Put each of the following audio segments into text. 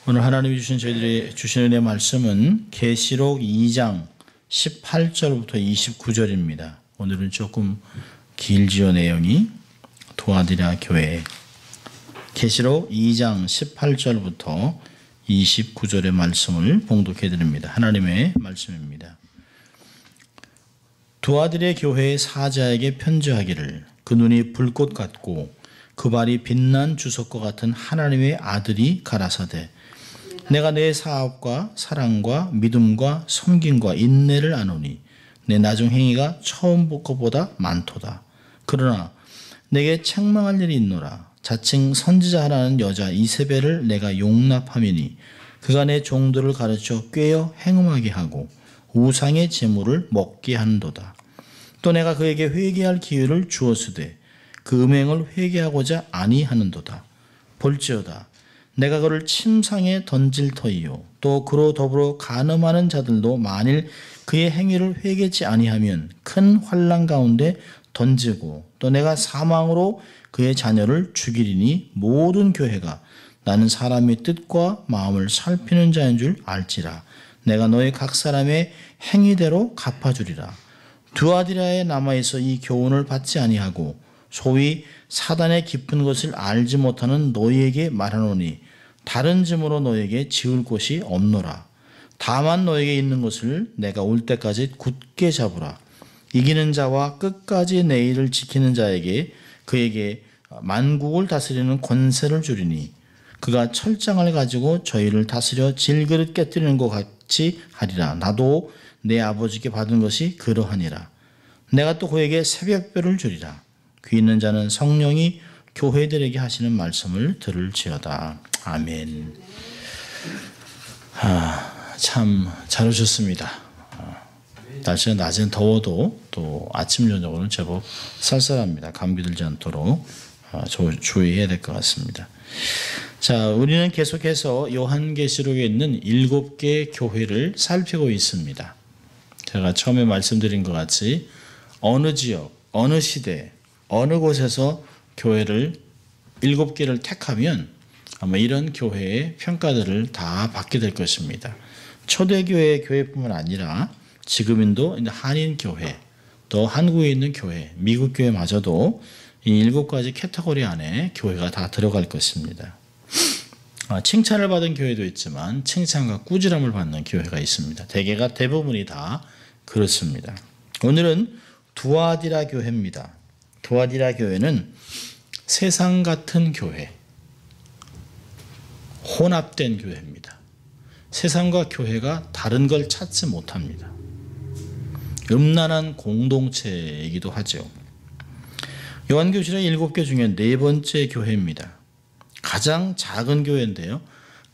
오늘 하나님이 저희들이 주신 은혜 말씀은 계시록 2장 18절부터 29절입니다. 오늘은 조금 길지요. 내용이 두아디라 교회 계시록 2장 18절부터 29절의 말씀을 봉독해 드립니다. 하나님의 말씀입니다. 두아디라 교회의 사자에게 편지하기를, 그 눈이 불꽃 같고 그 발이 빛난 주석과 같은 하나님의 아들이 가라사대, 내가 내 사업과 사랑과 믿음과 섬김과 인내를 아노니 내 나중 행위가 처음 것보다 많도다. 그러나 내게 책망할 일이 있노라. 자칭 선지자 하라는 여자 이세벨을 내가 용납함이니 그가 내 종들을 가르쳐 꾀어 행음하게 하고 우상의 제물을 먹게 한도다. 또 내가 그에게 회개할 기회를 주었으되 그 음행을 회개하고자 아니하는도다. 볼지어다, 내가 그를 침상에 던질 터이요, 또 그로 더불어 간음하는 자들도 만일 그의 행위를 회개치 아니하면 큰 환난 가운데 던지고, 또 내가 사망으로 그의 자녀를 죽이리니 모든 교회가 나는 사람의 뜻과 마음을 살피는 자인 줄 알지라. 내가 너희 각 사람의 행위대로 갚아주리라. 두아디라에 남아있어 이 교훈을 받지 아니하고 소위 사단의 깊은 것을 알지 못하는 너희에게 말하노니 다른 짐으로 너희에게 지을 곳이 없노라. 다만 너희에게 있는 것을 내가 올 때까지 굳게 잡으라. 이기는 자와 끝까지 내 일을 지키는 자에게 그에게 만국을 다스리는 권세를 주리니 그가 철장을 가지고 저희를 다스려 질그릇 깨뜨리는 것 같이 하리라. 나도 내 아버지께 받은 것이 그러하니라. 내가 또 그에게 새벽별을 주리라. 귀 있는 자는 성령이 교회들에게 하시는 말씀을 들을지어다. 아멘. 참 잘 오셨습니다. 날씨가 낮엔 더워도 또 아침 저녁으로는 제법 쌀쌀합니다. 감기 들지 않도록 주의해야 될 것 같습니다. 자, 우리는 계속해서 요한계시록에 있는 7개 교회를 살피고 있습니다. 제가 처음에 말씀드린 것 같이 어느 지역, 어느 시대, 어느 곳에서 교회를 7개를 택하면 아마 이런 교회의 평가들을 다 받게 될 것입니다. 초대교회 교회뿐만 아니라 지금도 한인 교회, 또 한국에 있는 교회, 미국 교회마저도 이 7가지 카테고리 안에 교회가 다 들어갈 것입니다. 칭찬을 받은 교회도 있지만 칭찬과 꾸지람을 받는 교회가 있습니다. 대부분이 다 그렇습니다. 오늘은 두아디라 교회입니다. 두아디라 교회는 세상 같은 교회, 혼합된 교회입니다. 세상과 교회가 다른 걸 찾지 못합니다. 음란한 공동체이기도 하죠. 요한계시록 7개 중에 4번째 교회입니다. 가장 작은 교회인데요,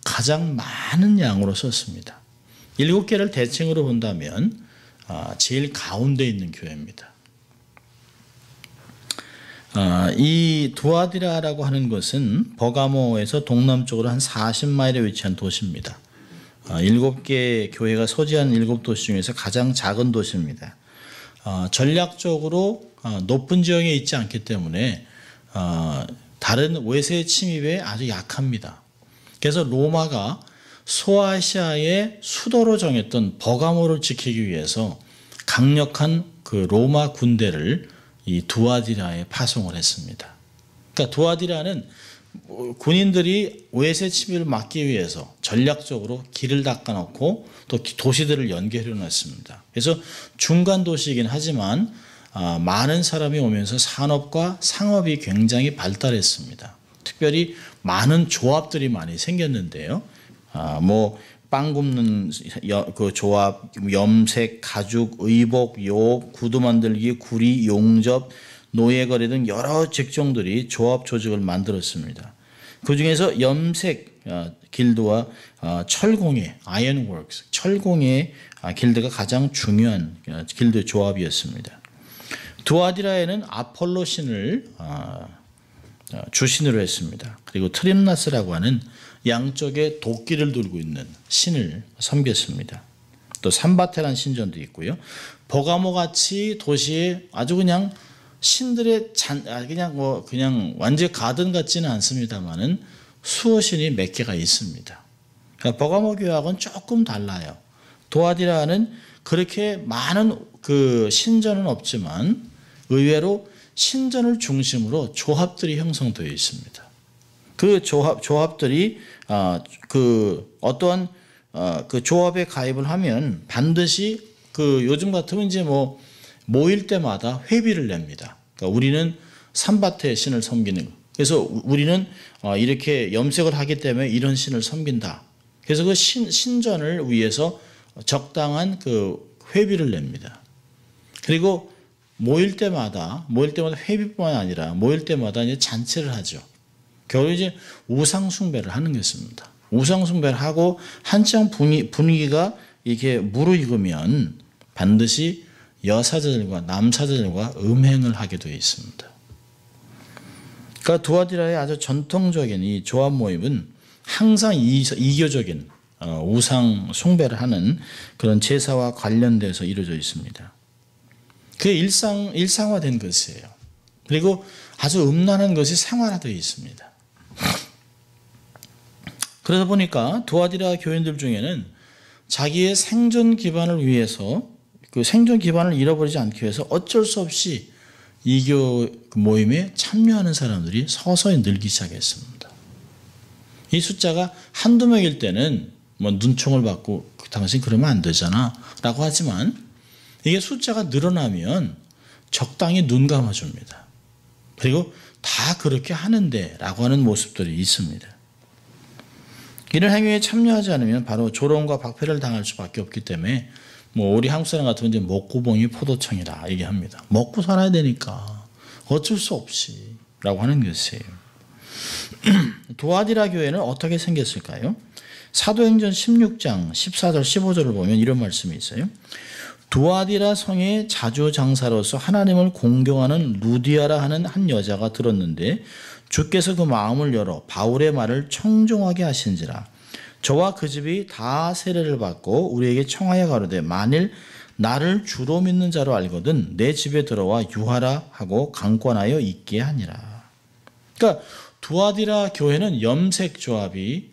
가장 많은 양으로 썼습니다. 7개를 대칭으로 본다면 제일 가운데 있는 교회입니다. 이 두아디라라고 하는 것은 버가모에서 동남쪽으로 한 40마일에 위치한 도시입니다. 7개 교회가 소지한 7도시 중에서 가장 작은 도시입니다. 전략적으로 높은 지형에 있지 않기 때문에 다른 외세 침입에 아주 약합니다. 그래서 로마가 소아시아의 수도로 정했던 버가모를 지키기 위해서 강력한 그 로마 군대를 이 두아디라에 파송을 했습니다. 그러니까 두아디라는 군인들이 외세 침입을 막기 위해서 전략적으로 길을 닦아놓고 또 도시들을 연결해 놨습니다. 그래서 중간 도시이긴 하지만 많은 사람이 오면서 산업과 상업이 굉장히 발달했습니다. 특별히 많은 조합들이 많이 생겼는데요. 빵 굽는 그 조합, 염색, 가죽, 의복, 요업, 구두 만들기, 구리, 용접, 노예거래 등 여러 직종들이 조합 조직을 만들었습니다. 그 중에서 염색 길드와 철공예, 아이언워크스, 철공예 길드가 가장 중요한 길드 조합이었습니다. 두아디라에는 아폴로 신을 주신으로 했습니다. 그리고 트림나스라고 하는 양쪽에 도끼를 들고 있는 신을 섬겼습니다. 또 삼바테란 신전도 있고요. 버가모 같이 도시에 아주 그냥 신들의 그냥 완전 가든 같지는 않습니다만은 수호신이 몇 개가 있습니다. 그러니까 버가모 교회하고는 조금 달라요. 도아디라는 그렇게 많은 그 신전은 없지만 의외로 신전을 중심으로 조합들이 형성되어 있습니다. 그 조합들이 그 어떠한 그 조합에 가입을 하면 반드시 그 요즘 같으면 이제 뭐 모일 때마다 회비를 냅니다. 그러니까 우리는 산밭의 신을 섬기는 거. 그래서 우리는 이렇게 염색을 하기 때문에 이런 신을 섬긴다. 그래서 그 신전을 위해서 적당한 그 회비를 냅니다. 그리고 모일 때마다 회비뿐만 아니라 모일 때마다 이제 잔치를 하죠. 결국 이제 우상 숭배를 하는 것입니다. 우상 숭배를 하고 한창 분위기가 이렇게 무르익으면 반드시 여사제들과 남사제들과 음행을 하게 되어 있습니다. 그러니까 두아디라의 아주 전통적인 이 조합 모임은 항상 이교적인 우상 숭배를 하는 그런 제사와 관련돼서 이루어져 있습니다. 그게 일상화된 것이에요. 그리고 아주 음란한 것이 생활화되어 있습니다. 그러다 보니까 두아디라 교인들 중에는 자기의 생존 기반을 위해서 그 생존 기반을 잃어버리지 않기 위해서 어쩔 수 없이 이교 모임에 참여하는 사람들이 서서히 늘기 시작했습니다. 이 숫자가 한두 명일 때는 뭐 눈총을 받고 당신 그러면 안 되잖아 라고 하지만 이게 숫자가 늘어나면 적당히 눈 감아줍니다. 그리고 다 그렇게 하는데 라고 하는 모습들이 있습니다. 이런 행위에 참여하지 않으면 바로 조롱과 박해를 당할 수밖에 없기 때문에 뭐 우리 한국 사람 같으면 이제 목구멍이 포도청이라 얘기합니다. 먹고 살아야 되니까 어쩔 수 없이 라고 하는 것이에요. 두아디라 교회는 어떻게 생겼을까요? 사도행전 16장 14절 15절을 보면 이런 말씀이 있어요. 두아디라 성의 자주장사로서 하나님을 공경하는 루디아라 하는 한 여자가 들었는데 주께서 그 마음을 열어 바울의 말을 청종하게 하신지라. 저와 그 집이 다 세례를 받고 우리에게 청하여 가로되 만일 나를 주로 믿는 자로 알거든 내 집에 들어와 유하라 하고 강권하여 있게 하니라. 그러니까 두아디라 교회는 염색 조합이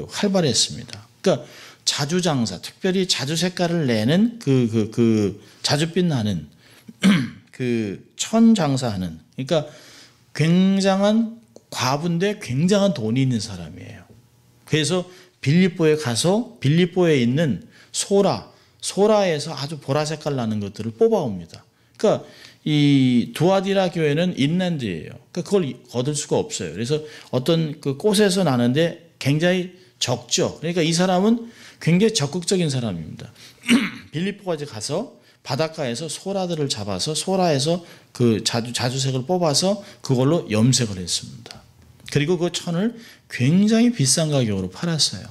활발했습니다. 그러니까 자주장사, 특별히 자주 색깔을 내는 자주빛 나는 그 천장사하는, 그러니까 굉장한 과부인데 굉장한 돈이 있는 사람이에요. 그래서 빌립보에 가서 빌립보에 있는 소라에서 아주 보라 색깔 나는 것들을 뽑아옵니다. 그러니까 이 두아디라 교회는 인랜드예요. 그러니까 그걸 얻을 수가 없어요. 그래서 어떤 그 꽃에서 나는데 굉장히 적죠. 그러니까 이 사람은 굉장히 적극적인 사람입니다. 빌립보까지 가서 바닷가에서 소라들을 잡아서 소라에서 그 자주색을 뽑아서 그걸로 염색을 했습니다. 그리고 그 천을 굉장히 비싼 가격으로 팔았어요.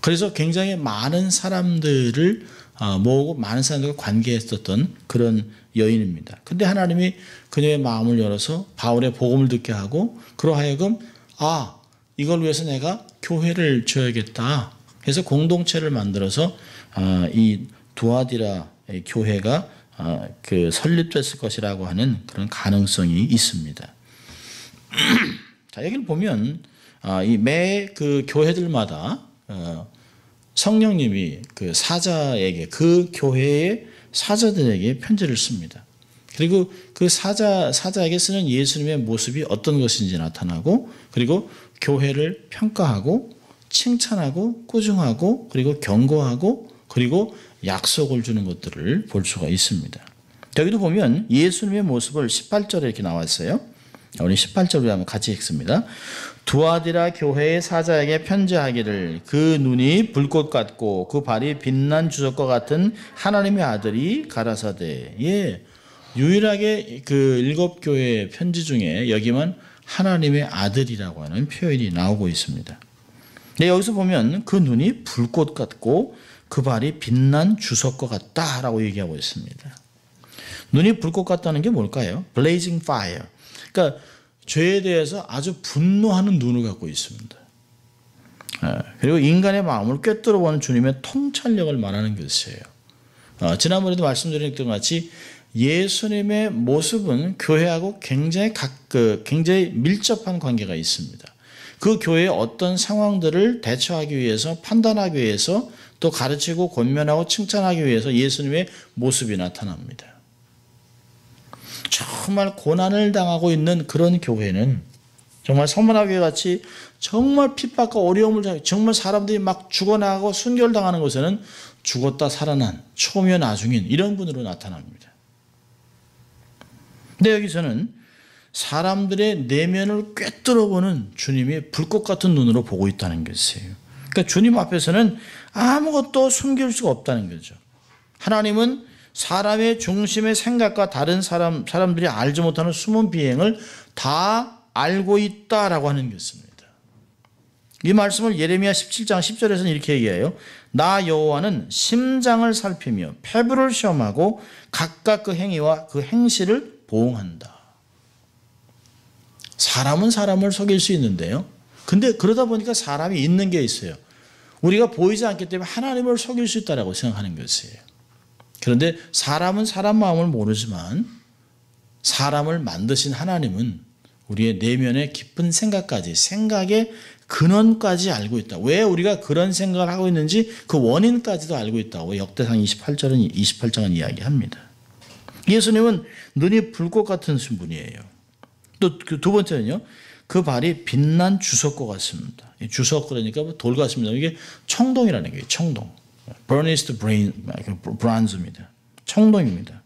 그래서 굉장히 많은 사람들을 모으고 많은 사람들과 관계했었던 그런 여인입니다. 근데 하나님이 그녀의 마음을 열어서 바울의 복음을 듣게 하고 그러하여금 이걸 위해서 내가 교회를 지어야겠다 해서 공동체를 만들어서 이 두아디라 교회가 설립됐을 것이라고 하는 그런 가능성이 있습니다. 자, 여기를 보면 이 매 그 교회들마다 성령님이 그 사자에게 그 교회의 사자들에게 편지를 씁니다. 그리고 그 사자에게 쓰는 예수님의 모습이 어떤 것인지 나타나고 그리고 교회를 평가하고 칭찬하고 꾸중하고 그리고 경고하고 그리고 약속을 주는 것들을 볼 수가 있습니다. 여기도 보면 예수님의 모습을 18절에 이렇게 나와 있어요. 우리 18절을 한번 같이 읽습니다. 두아디라 교회의 사자에게 편지하기를 그 눈이 불꽃 같고 그 발이 빛난 주석과 같은 하나님의 아들이 가라사대. 유일하게 그 7교회의 편지 중에 여기만 하나님의 아들이라고 하는 표현이 나오고 있습니다. 네, 여기서 보면 그 눈이 불꽃 같고 그 발이 빛난 주석과 같다라고 얘기하고 있습니다. 눈이 불꽃 같다는 게 뭘까요? Blazing fire. 그러니까 죄에 대해서 아주 분노하는 눈을 갖고 있습니다. 그리고 인간의 마음을 꿰뚫어 보는 주님의 통찰력을 말하는 것이에요. 지난번에도 말씀드렸던 것 같이 예수님의 모습은 교회하고 굉장히 밀접한 관계가 있습니다. 그 교회의 어떤 상황들을 대처하기 위해서, 판단하기 위해서, 또 가르치고 권면하고 칭찬하기 위해서 예수님의 모습이 나타납니다. 정말 고난을 당하고 있는 그런 교회는 정말 성만화교회 같이 정말 핍박과 어려움을, 정말 사람들이 막 죽어나가고 순결당하는 곳에는 죽었다 살아난 초면 아중인 이런 분으로 나타납니다. 근데 여기서는 사람들의 내면을 꿰뚫어보는 주님이 불꽃 같은 눈으로 보고 있다는 것이에요. 그러니까 주님 앞에서는 아무것도 숨길 수가 없다는 거죠. 하나님은 사람의 중심의 생각과 다른 사람들이 알지 못하는 숨은 비행을 다 알고 있다라고 하는 것입니다. 이 말씀을 예레미야 17장 10절에서는 이렇게 얘기해요. 나 여호와는 심장을 살피며 폐부를 시험하고 각각 그 행위와 그 행실을 보응한다. 사람은 사람을 속일 수 있는데요. 근데 그러다 보니까 사람이 있는 게 있어요. 우리가 보이지 않기 때문에 하나님을 속일 수 있다고 생각하는 것이에요. 그런데 사람은 사람 마음을 모르지만 사람을 만드신 하나님은 우리의 내면의 깊은 생각까지, 생각의 근원까지 알고 있다. 왜 우리가 그런 생각을 하고 있는지 그 원인까지도 알고 있다고 역대상 28장은 이야기합니다. 예수님은 눈이 불꽃 같은 분이에요. 또 두 번째는요. 그 발이 빛난 주석과 같습니다. 주석 그러니까 돌 같습니다. 이게 청동이라는 거예요. 청동. burnished bronze입니다. 청동입니다.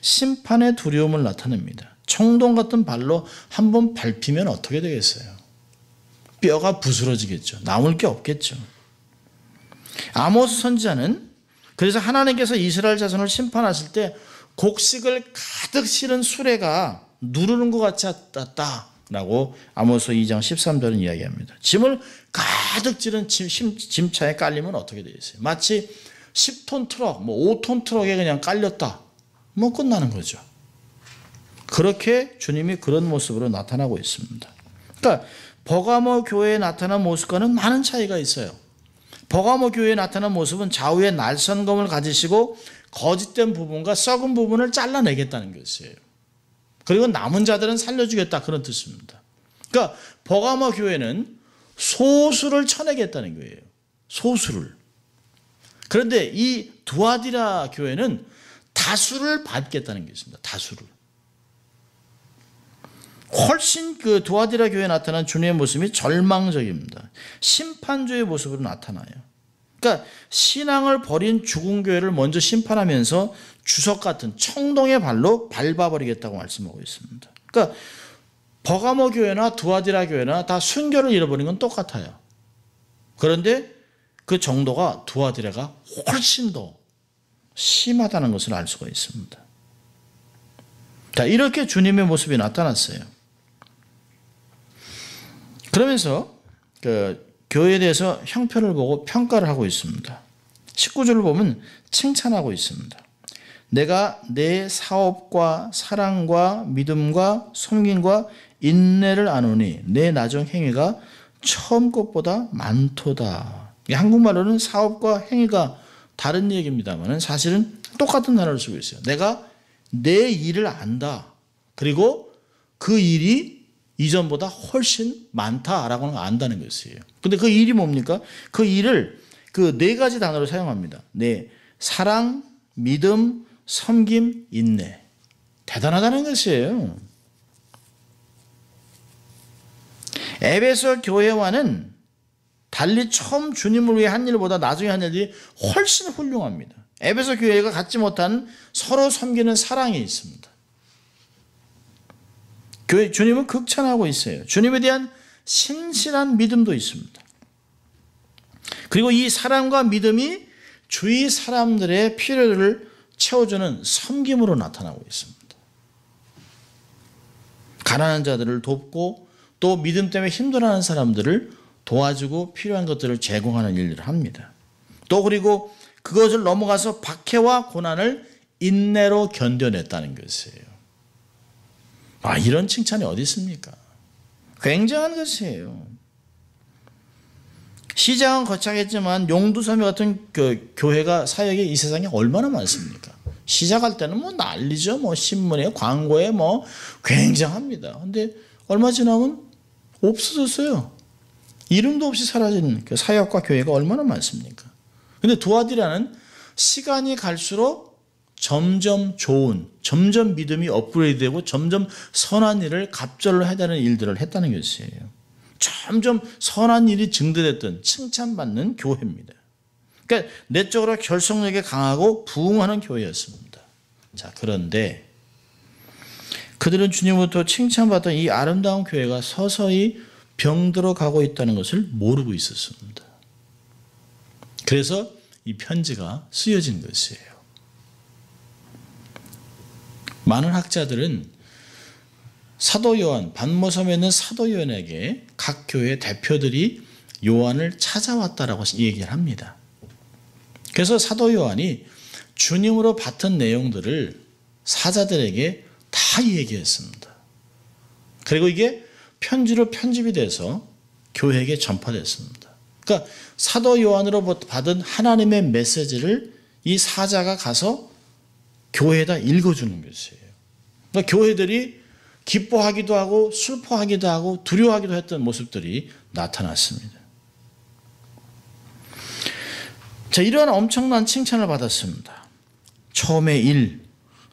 심판의 두려움을 나타냅니다. 청동 같은 발로 한번 밟히면 어떻게 되겠어요? 뼈가 부스러지겠죠. 남을 게 없겠죠. 아모스 선지자는 그래서 하나님께서 이스라엘 자손을 심판하실 때 곡식을 가득 실은 수레가 누르는 것 같이 왔다라고 아모스 2장 13절은 이야기합니다. 짐을 가득 지른 짐차에 깔리면 어떻게 되겠어요? 마치 10톤 트럭, 5톤 트럭에 그냥 깔렸다. 끝나는 거죠. 그렇게 주님이 그런 모습으로 나타나고 있습니다. 그러니까 버가모 교회에 나타난 모습과는 많은 차이가 있어요. 버가모 교회에 나타난 모습은 좌우에 날선검을 가지시고 거짓된 부분과 썩은 부분을 잘라내겠다는 것이에요. 그리고 남은 자들은 살려주겠다 그런 뜻입니다. 그러니까 버가모 교회는 소수를 쳐내겠다는 거예요. 소수를. 그런데 이 두아디라 교회는 다수를 받겠다는 것입니다. 다수를. 훨씬 그 두아디라 교회에 나타난 주님의 모습이 절망적입니다. 심판주의 모습으로 나타나요. 그러니까 신앙을 버린 죽은 교회를 먼저 심판하면서 주석 같은 청동의 발로 밟아버리겠다고 말씀하고 있습니다. 그러니까 버가모 교회나 두아디라 교회나 다 순결을 잃어버린 건 똑같아요. 그런데 그 정도가 두아디라가 훨씬 더 심하다는 것을 알 수가 있습니다. 자, 이렇게 주님의 모습이 나타났어요. 그러면서 교회에 대해서 형편을 보고 평가를 하고 있습니다. 19절을 보면 칭찬하고 있습니다. 내가 내 사업과 사랑과 믿음과 섬김과 인내를 아노니 내 나중 행위가 처음 것보다 많도다. 한국말로는 사업과 행위가 다른 얘기입니다만 사실은 똑같은 단어를 쓰고 있어요. 내가 내 일을 안다. 그리고 그 일이 이전보다 훨씬 많다라고 하는 걸 안다는 것이에요. 근데 그 일이 뭡니까? 그 일을 그 네 가지 단어를 사용합니다. 네, 사랑, 믿음, 섬김, 인내. 대단하다는 것이에요. 에베소 교회와는 달리 처음 주님을 위해 한 일보다 나중에 한 일이 훨씬 훌륭합니다. 에베소 교회가 갖지 못한 서로 섬기는 사랑이 있습니다. 교회 주님은 극찬하고 있어요. 주님에 대한 신실한 믿음도 있습니다. 그리고 이 사랑과 믿음이 주위 사람들의 필요를 채워주는 섬김으로 나타나고 있습니다. 가난한 자들을 돕고 또 믿음 때문에 힘들어하는 사람들을 도와주고 필요한 것들을 제공하는 일을 합니다. 또 그리고 그것을 넘어가서 박해와 고난을 인내로 견뎌냈다는 것이에요. 이런 칭찬이 어디 있습니까? 굉장한 것이에요. 시장은 거창했지만 용두섬 같은 교회가 사역에 이 세상에 얼마나 많습니까? 시작할 때는 난리죠. 신문에 광고에 굉장합니다. 근데 얼마 지나면 없어졌어요. 이름도 없이 사라지는 그 사역과 교회가 얼마나 많습니까? 근데 두아디라는 시간이 갈수록 점점 좋은, 점점 믿음이 업그레이드되고 점점 선한 일을 갑절로 해다는 일들을 했다는 것이에요. 점점 선한 일이 증대됐던 칭찬받는 교회입니다. 그러니까 내적으로 결속력이 강하고 부흥하는 교회였습니다. 자, 그런데 그들은 주님으로부터 칭찬받던 이 아름다운 교회가 서서히 병들어 가고 있다는 것을 모르고 있었습니다. 그래서 이 편지가 쓰여진 것이에요. 많은 학자들은 사도 요한, 반모섬에 있는 사도 요한에게 각 교회 대표들이 요한을 찾아왔다라고 얘기를 합니다. 그래서 사도 요한이 주님으로 받은 내용들을 사자들에게 다 얘기했습니다. 그리고 이게 편지로 편집이 돼서 교회에게 전파됐습니다. 그러니까 사도 요한으로 받은 하나님의 메시지를 이 사자가 가서 교회에다 읽어주는 것이에요. 그러니까 교회들이 기뻐하기도 하고 슬퍼하기도 하고 두려워하기도 했던 모습들이 나타났습니다. 자, 이러한 엄청난 칭찬을 받았습니다. 처음에 일,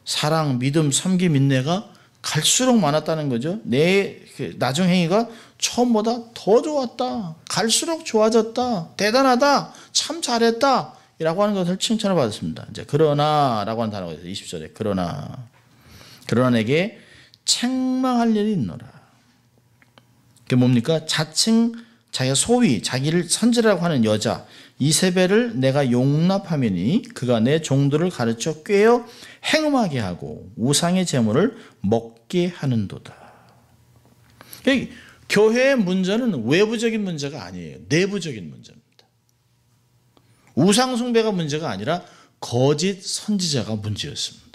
사랑, 믿음, 섬김, 인내가 갈수록 많았다는 거죠. 내 나중 행위가 처음보다 더 좋았다. 갈수록 좋아졌다. 대단하다. 참 잘했다. 이라고 하는 것을 칭찬을 받았습니다. 이제 그러나 라고 하는 단어가 있어요. 20절에 그러나 내게 책망할 일이 있노라. 그게 뭡니까? 자칭 자기가 소위 자기를 선지라고 하는 여자 이세벨을 내가 용납하매니 그가 내 종들을 가르쳐 꾀어 행음하게 하고 우상의 제물을 먹게 하는도다. 교회의 문제는 외부적인 문제가 아니에요. 내부적인 문제입니다. 우상 숭배가 문제가 아니라 거짓 선지자가 문제였습니다.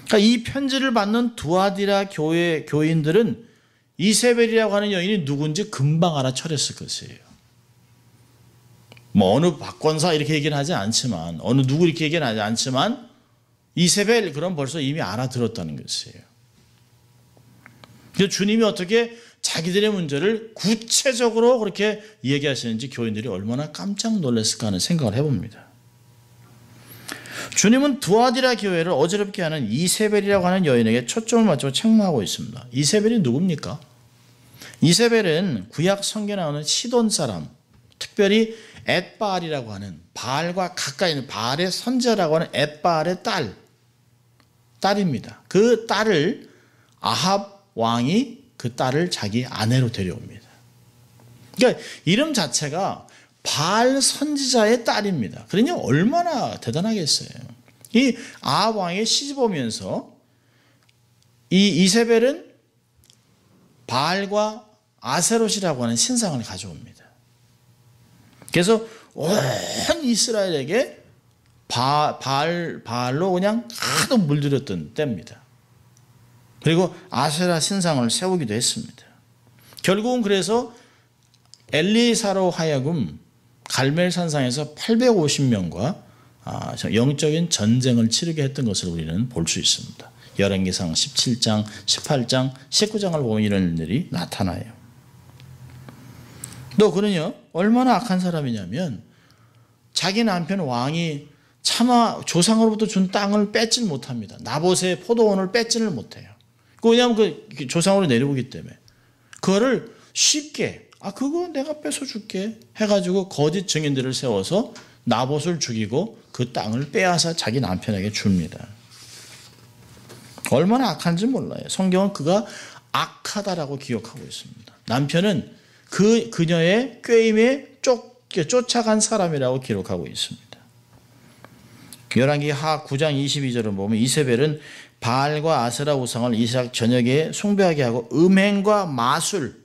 그러니까 이 편지를 받는 두아디라 교회 교인들은 이세벨이라고 하는 여인이 누군지 금방 알아차렸을 것이에요. 뭐 어느 박권사 이렇게 얘기는 하지 않지만 어느 누구 이렇게 얘기는 하지 않지만 이세벨 그럼 벌써 이미 알아들었다는 것이에요. 그래서 주님이 어떻게 자기들의 문제를 구체적으로 그렇게 얘기하시는지 교인들이 얼마나 깜짝 놀랐을까 하는 생각을 해봅니다. 주님은 두아디라 교회를 어지럽게 하는 이세벨이라고 하는 여인에게 초점을 맞추고 책망하고 있습니다. 이세벨이 누굽니까? 이세벨은 구약 성경에 나오는 시돈 사람, 특별히 엣바알이라고 하는 바알과 가까이 있는 바알의 선지자라고 하는 엣바알의 딸입니다. 그 딸을 아합 왕이 그 딸을 자기 아내로 데려옵니다. 그러니까 이름 자체가 바알 선지자의 딸입니다. 그러니 얼마나 대단하겠어요. 이 아합 왕의 시집 오면서 이 이세벨은 바알과 아세롯이라고 하는 신상을 가져옵니다. 그래서 온 이스라엘에게 바알로 그냥 하도 물들였던 때입니다. 그리고 아세라 신상을 세우기도 했습니다. 결국은 그래서 엘리사로 하여금 갈멜산상에서 850명과 영적인 전쟁을 치르게 했던 것을 우리는 볼 수 있습니다. 열왕기상 17장, 18장, 19장을 보면 이런 일들이 나타나요. 또 그는요 얼마나 악한 사람이냐면 자기 남편 왕이 차마 조상으로부터 준 땅을 뺏질 못합니다. 나봇의 포도원을 뺏지를 못해요. 왜냐하면 그 조상으로 내려오기 때문에 그거를 쉽게 그거 내가 뺏어줄게 해가지고 거짓 증인들을 세워서 나봇을 죽이고 그 땅을 빼앗아 자기 남편에게 줍니다. 얼마나 악한지 몰라요. 성경은 그가 악하다라고 기억하고 있습니다. 남편은 그녀의 꾀임에 쫓아간 사람이라고 기록하고 있습니다. 열왕기 하 9장 22절을 보면 이세벨은 바알과 아세라 우상을 이삭 저녁에 숭배하게 하고 음행과 마술,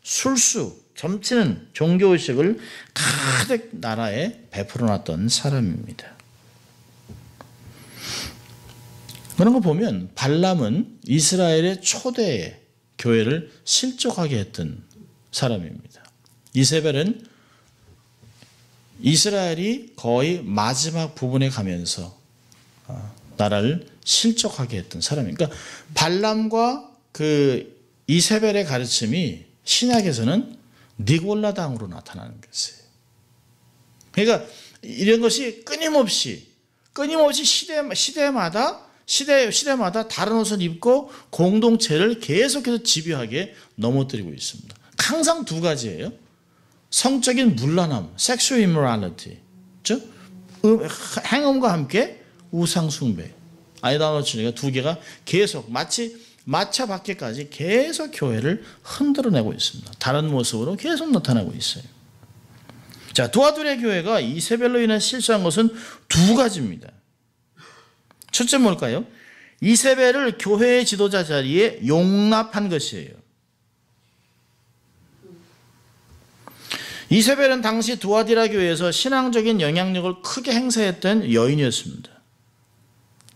술수, 점치는 종교의식을 가득 나라에 베풀어놨던 사람입니다. 그런 거 보면 발람은 이스라엘의 초대 교회를 실족하게 했던 사람입니다. 이세벨은 이스라엘이 거의 마지막 부분에 가면서 나라를 실족하게 했던 사람입니다. 그러니까 발람과 그 이세벨의 가르침이 신약에서는 니골라당으로 나타나는 것이에요. 그러니까 이런 것이 끊임없이 시대마다 다른 옷을 입고 공동체를 계속해서 집요하게 넘어뜨리고 있습니다. 항상 두 가지예요. 성적인 문란함, sexual immorality, 그렇죠? 행음과 함께 우상 숭배, 아이돌러치가 두 개가 계속 마치 마차 밖에까지 계속 교회를 흔들어내고 있습니다. 다른 모습으로 계속 나타나고 있어요. 자, 두아두레 교회가 이세벨로 인해 실수한 것은 두 가지입니다. 첫째 뭘까요? 이세벨을 교회의 지도자 자리에 용납한 것이에요. 이세벨은 당시 두아디라 교회에서 신앙적인 영향력을 크게 행사했던 여인이었습니다.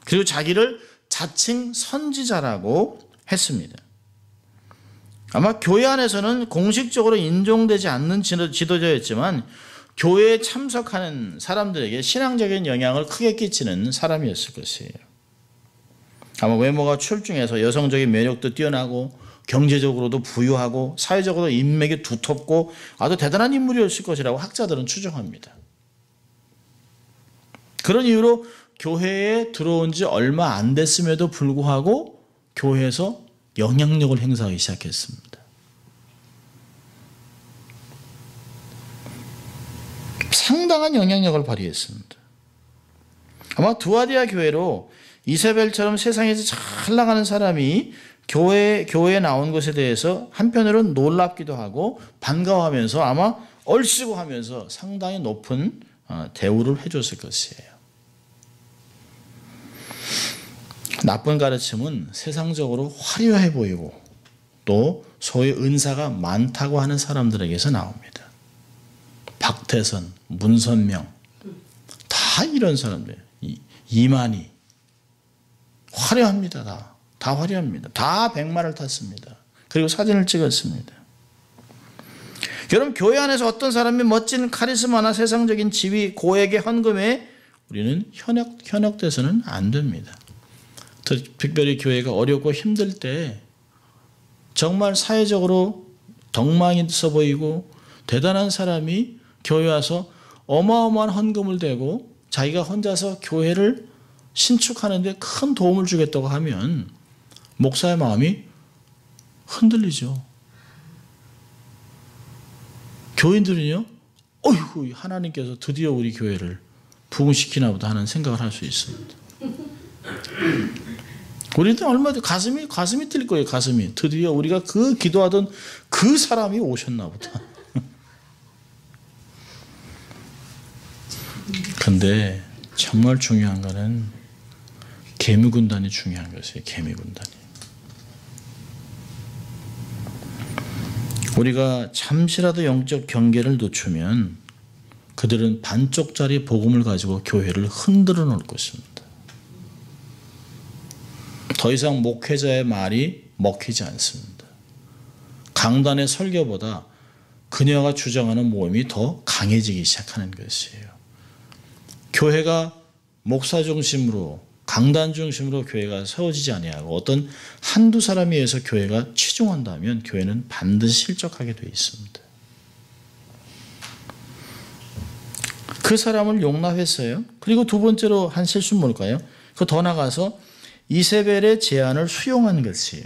그리고 자기를 자칭 선지자라고 했습니다. 아마 교회 안에서는 공식적으로 인정되지 않는 지도자였지만 교회에 참석하는 사람들에게 신앙적인 영향을 크게 끼치는 사람이었을 것이에요. 아마 외모가 출중해서 여성적인 매력도 뛰어나고 경제적으로도 부유하고 사회적으로 인맥이 두텁고 아주 대단한 인물이었을 것이라고 학자들은 추정합니다. 그런 이유로 교회에 들어온 지 얼마 안 됐음에도 불구하고 교회에서 영향력을 행사하기 시작했습니다. 상당한 영향력을 발휘했습니다. 아마 두아디아 교회로 이세벨처럼 세상에서 잘 나가는 사람이 교회에 나온 것에 대해서 한편으로는 놀랍기도 하고 반가워하면서 아마 얼씨구 하면서 상당히 높은 대우를 해줬을 것이에요. 나쁜 가르침은 세상적으로 화려해 보이고 또 소위 은사가 많다고 하는 사람들에게서 나옵니다. 박태선, 문선명 다 이런 사람들. 이만희 화려합니다. 다 화려합니다. 다 백마를 탔습니다. 그리고 사진을 찍었습니다. 여러분, 교회 안에서 어떤 사람이 멋진 카리스마나 세상적인 지위, 고액의 헌금에 우리는 현혹돼서는 안 됩니다. 특별히 교회가 어렵고 힘들 때 정말 사회적으로 덕망이 있어 보이고 대단한 사람이 교회 와서 어마어마한 헌금을 대고 자기가 혼자서 교회를 신축하는 데 큰 도움을 주겠다고 하면 목사의 마음이 흔들리죠. 교인들은요, 어이구, 하나님께서 드디어 우리 교회를 부흥시키나 보다 하는 생각을 할 수 있습니다. 우리도 얼마나 가슴이 뛸 거예요. 가슴이. 드디어 우리가 그 기도하던 그 사람이 오셨나 보다. 근데 정말 중요한 거는 개미군단이 중요한 것이에요. 개미군단이. 우리가 잠시라도 영적 경계를 늦추면 그들은 반쪽짜리 복음을 가지고 교회를 흔들어 놓을 것입니다. 더 이상 목회자의 말이 먹히지 않습니다. 강단의 설교보다 그녀가 주장하는 모험이 더 강해지기 시작하는 것이에요. 교회가 목사 중심으로 강단 중심으로 교회가 세워지지 아니하고 어떤 한두 사람에 의해서 교회가 치중한다면 교회는 반드시 실족하게 되어 있습니다. 그 사람을 용납했어요. 그리고 두 번째로 한 실수는 뭘까요? 그 더 나가서 이세벨의 제안을 수용한 것이에요.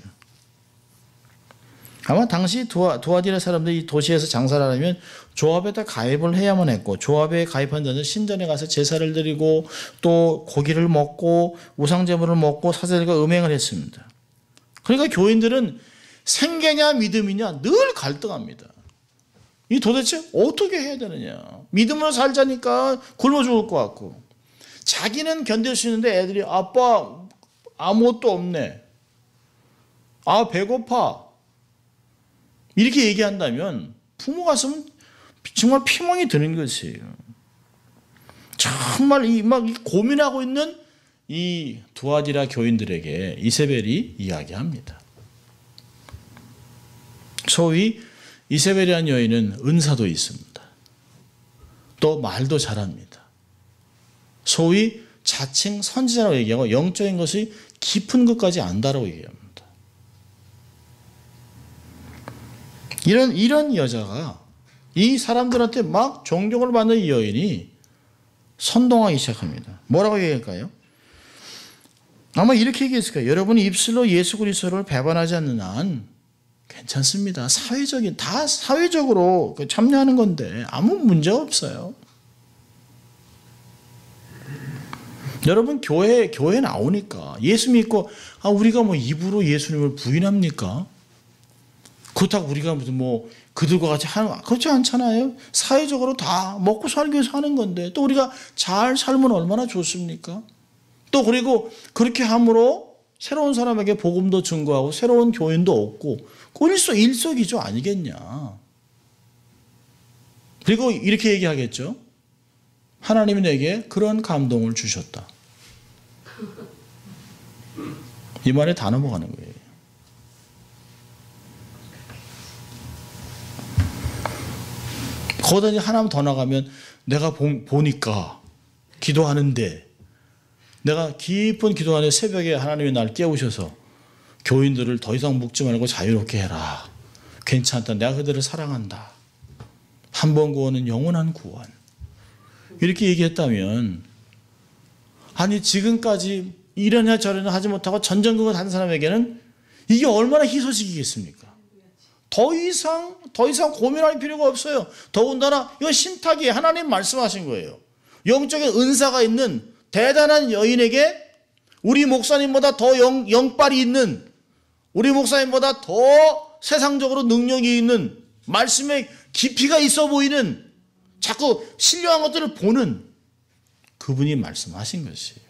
아마 당시 두아디라 사람들이 도시에서 장사를 하려면 조합에다 가입을 해야만 했고, 조합에 가입한 자는 신전에 가서 제사를 드리고 또 고기를 먹고 우상제물을 먹고 사제들과 음행을 했습니다. 그러니까 교인들은 생계냐 믿음이냐 늘 갈등합니다. 이 도대체 어떻게 해야 되느냐. 믿음으로 살자니까 굶어 죽을 것 같고, 자기는 견딜 수 있는데 애들이 아빠 아무것도 없네. 아 배고파. 이렇게 얘기한다면 부모 가슴은 정말 피멍이 드는 것이에요. 정말 막 고민하고 있는 이 두아디라 교인들에게 이세벨이 이야기합니다. 소위 이세벨이라는 여인은 은사도 있습니다. 또 말도 잘합니다. 소위 자칭 선지자라고 얘기하고 영적인 것이 깊은 것까지 안다라고 얘기합니다. 이런 여자가 이 사람들한테 막 존경을 받는 이 여인이 선동하기 시작합니다. 뭐라고 얘기할까요? 아마 이렇게 얘기했을 거예요. 여러분이 입술로 예수 그리스도를 배반하지 않는 한 괜찮습니다. 다 사회적으로 참여하는 건데 아무 문제 없어요. 여러분 교회 나오니까 예수 믿고 우리가 뭐 입으로 예수님을 부인합니까? 그렇다고 우리가 무슨 뭐 그들과 같이 하는 그렇지 않잖아요. 사회적으로 다 먹고 살기 위해서 하는 건데 또 우리가 잘 살면 얼마나 좋습니까? 또 그리고 그렇게 함으로 새로운 사람에게 복음도 증거하고 새로운 교인도 얻고 그건 일석이조 아니겠냐. 그리고 이렇게 얘기하겠죠. 하나님이 내게 그런 감동을 주셨다. 이 말에 다 넘어가는 거예요. 거기다 하나만 더 나가면 내가 보니까 기도하는데 내가 깊은 기도하는 새벽에 하나님이 날 깨우셔서 교인들을 더 이상 묶지 말고 자유롭게 해라. 괜찮다. 내가 그들을 사랑한다. 한 번 구원은 영원한 구원. 이렇게 얘기했다면 아니 지금까지 이러냐 저러냐 하지 못하고 전전긍긍 하는 사람에게는 이게 얼마나 희소식이겠습니까? 더 이상 고민할 필요가 없어요. 더군다나 이건 신탁이에요. 하나님 말씀하신 거예요. 영적인 은사가 있는 대단한 여인에게 우리 목사님보다 더 영빨이 있는 우리 목사님보다 더 세상적으로 능력이 있는 말씀에 깊이가 있어 보이는 자꾸 신령한 것들을 보는 그분이 말씀하신 것이에요.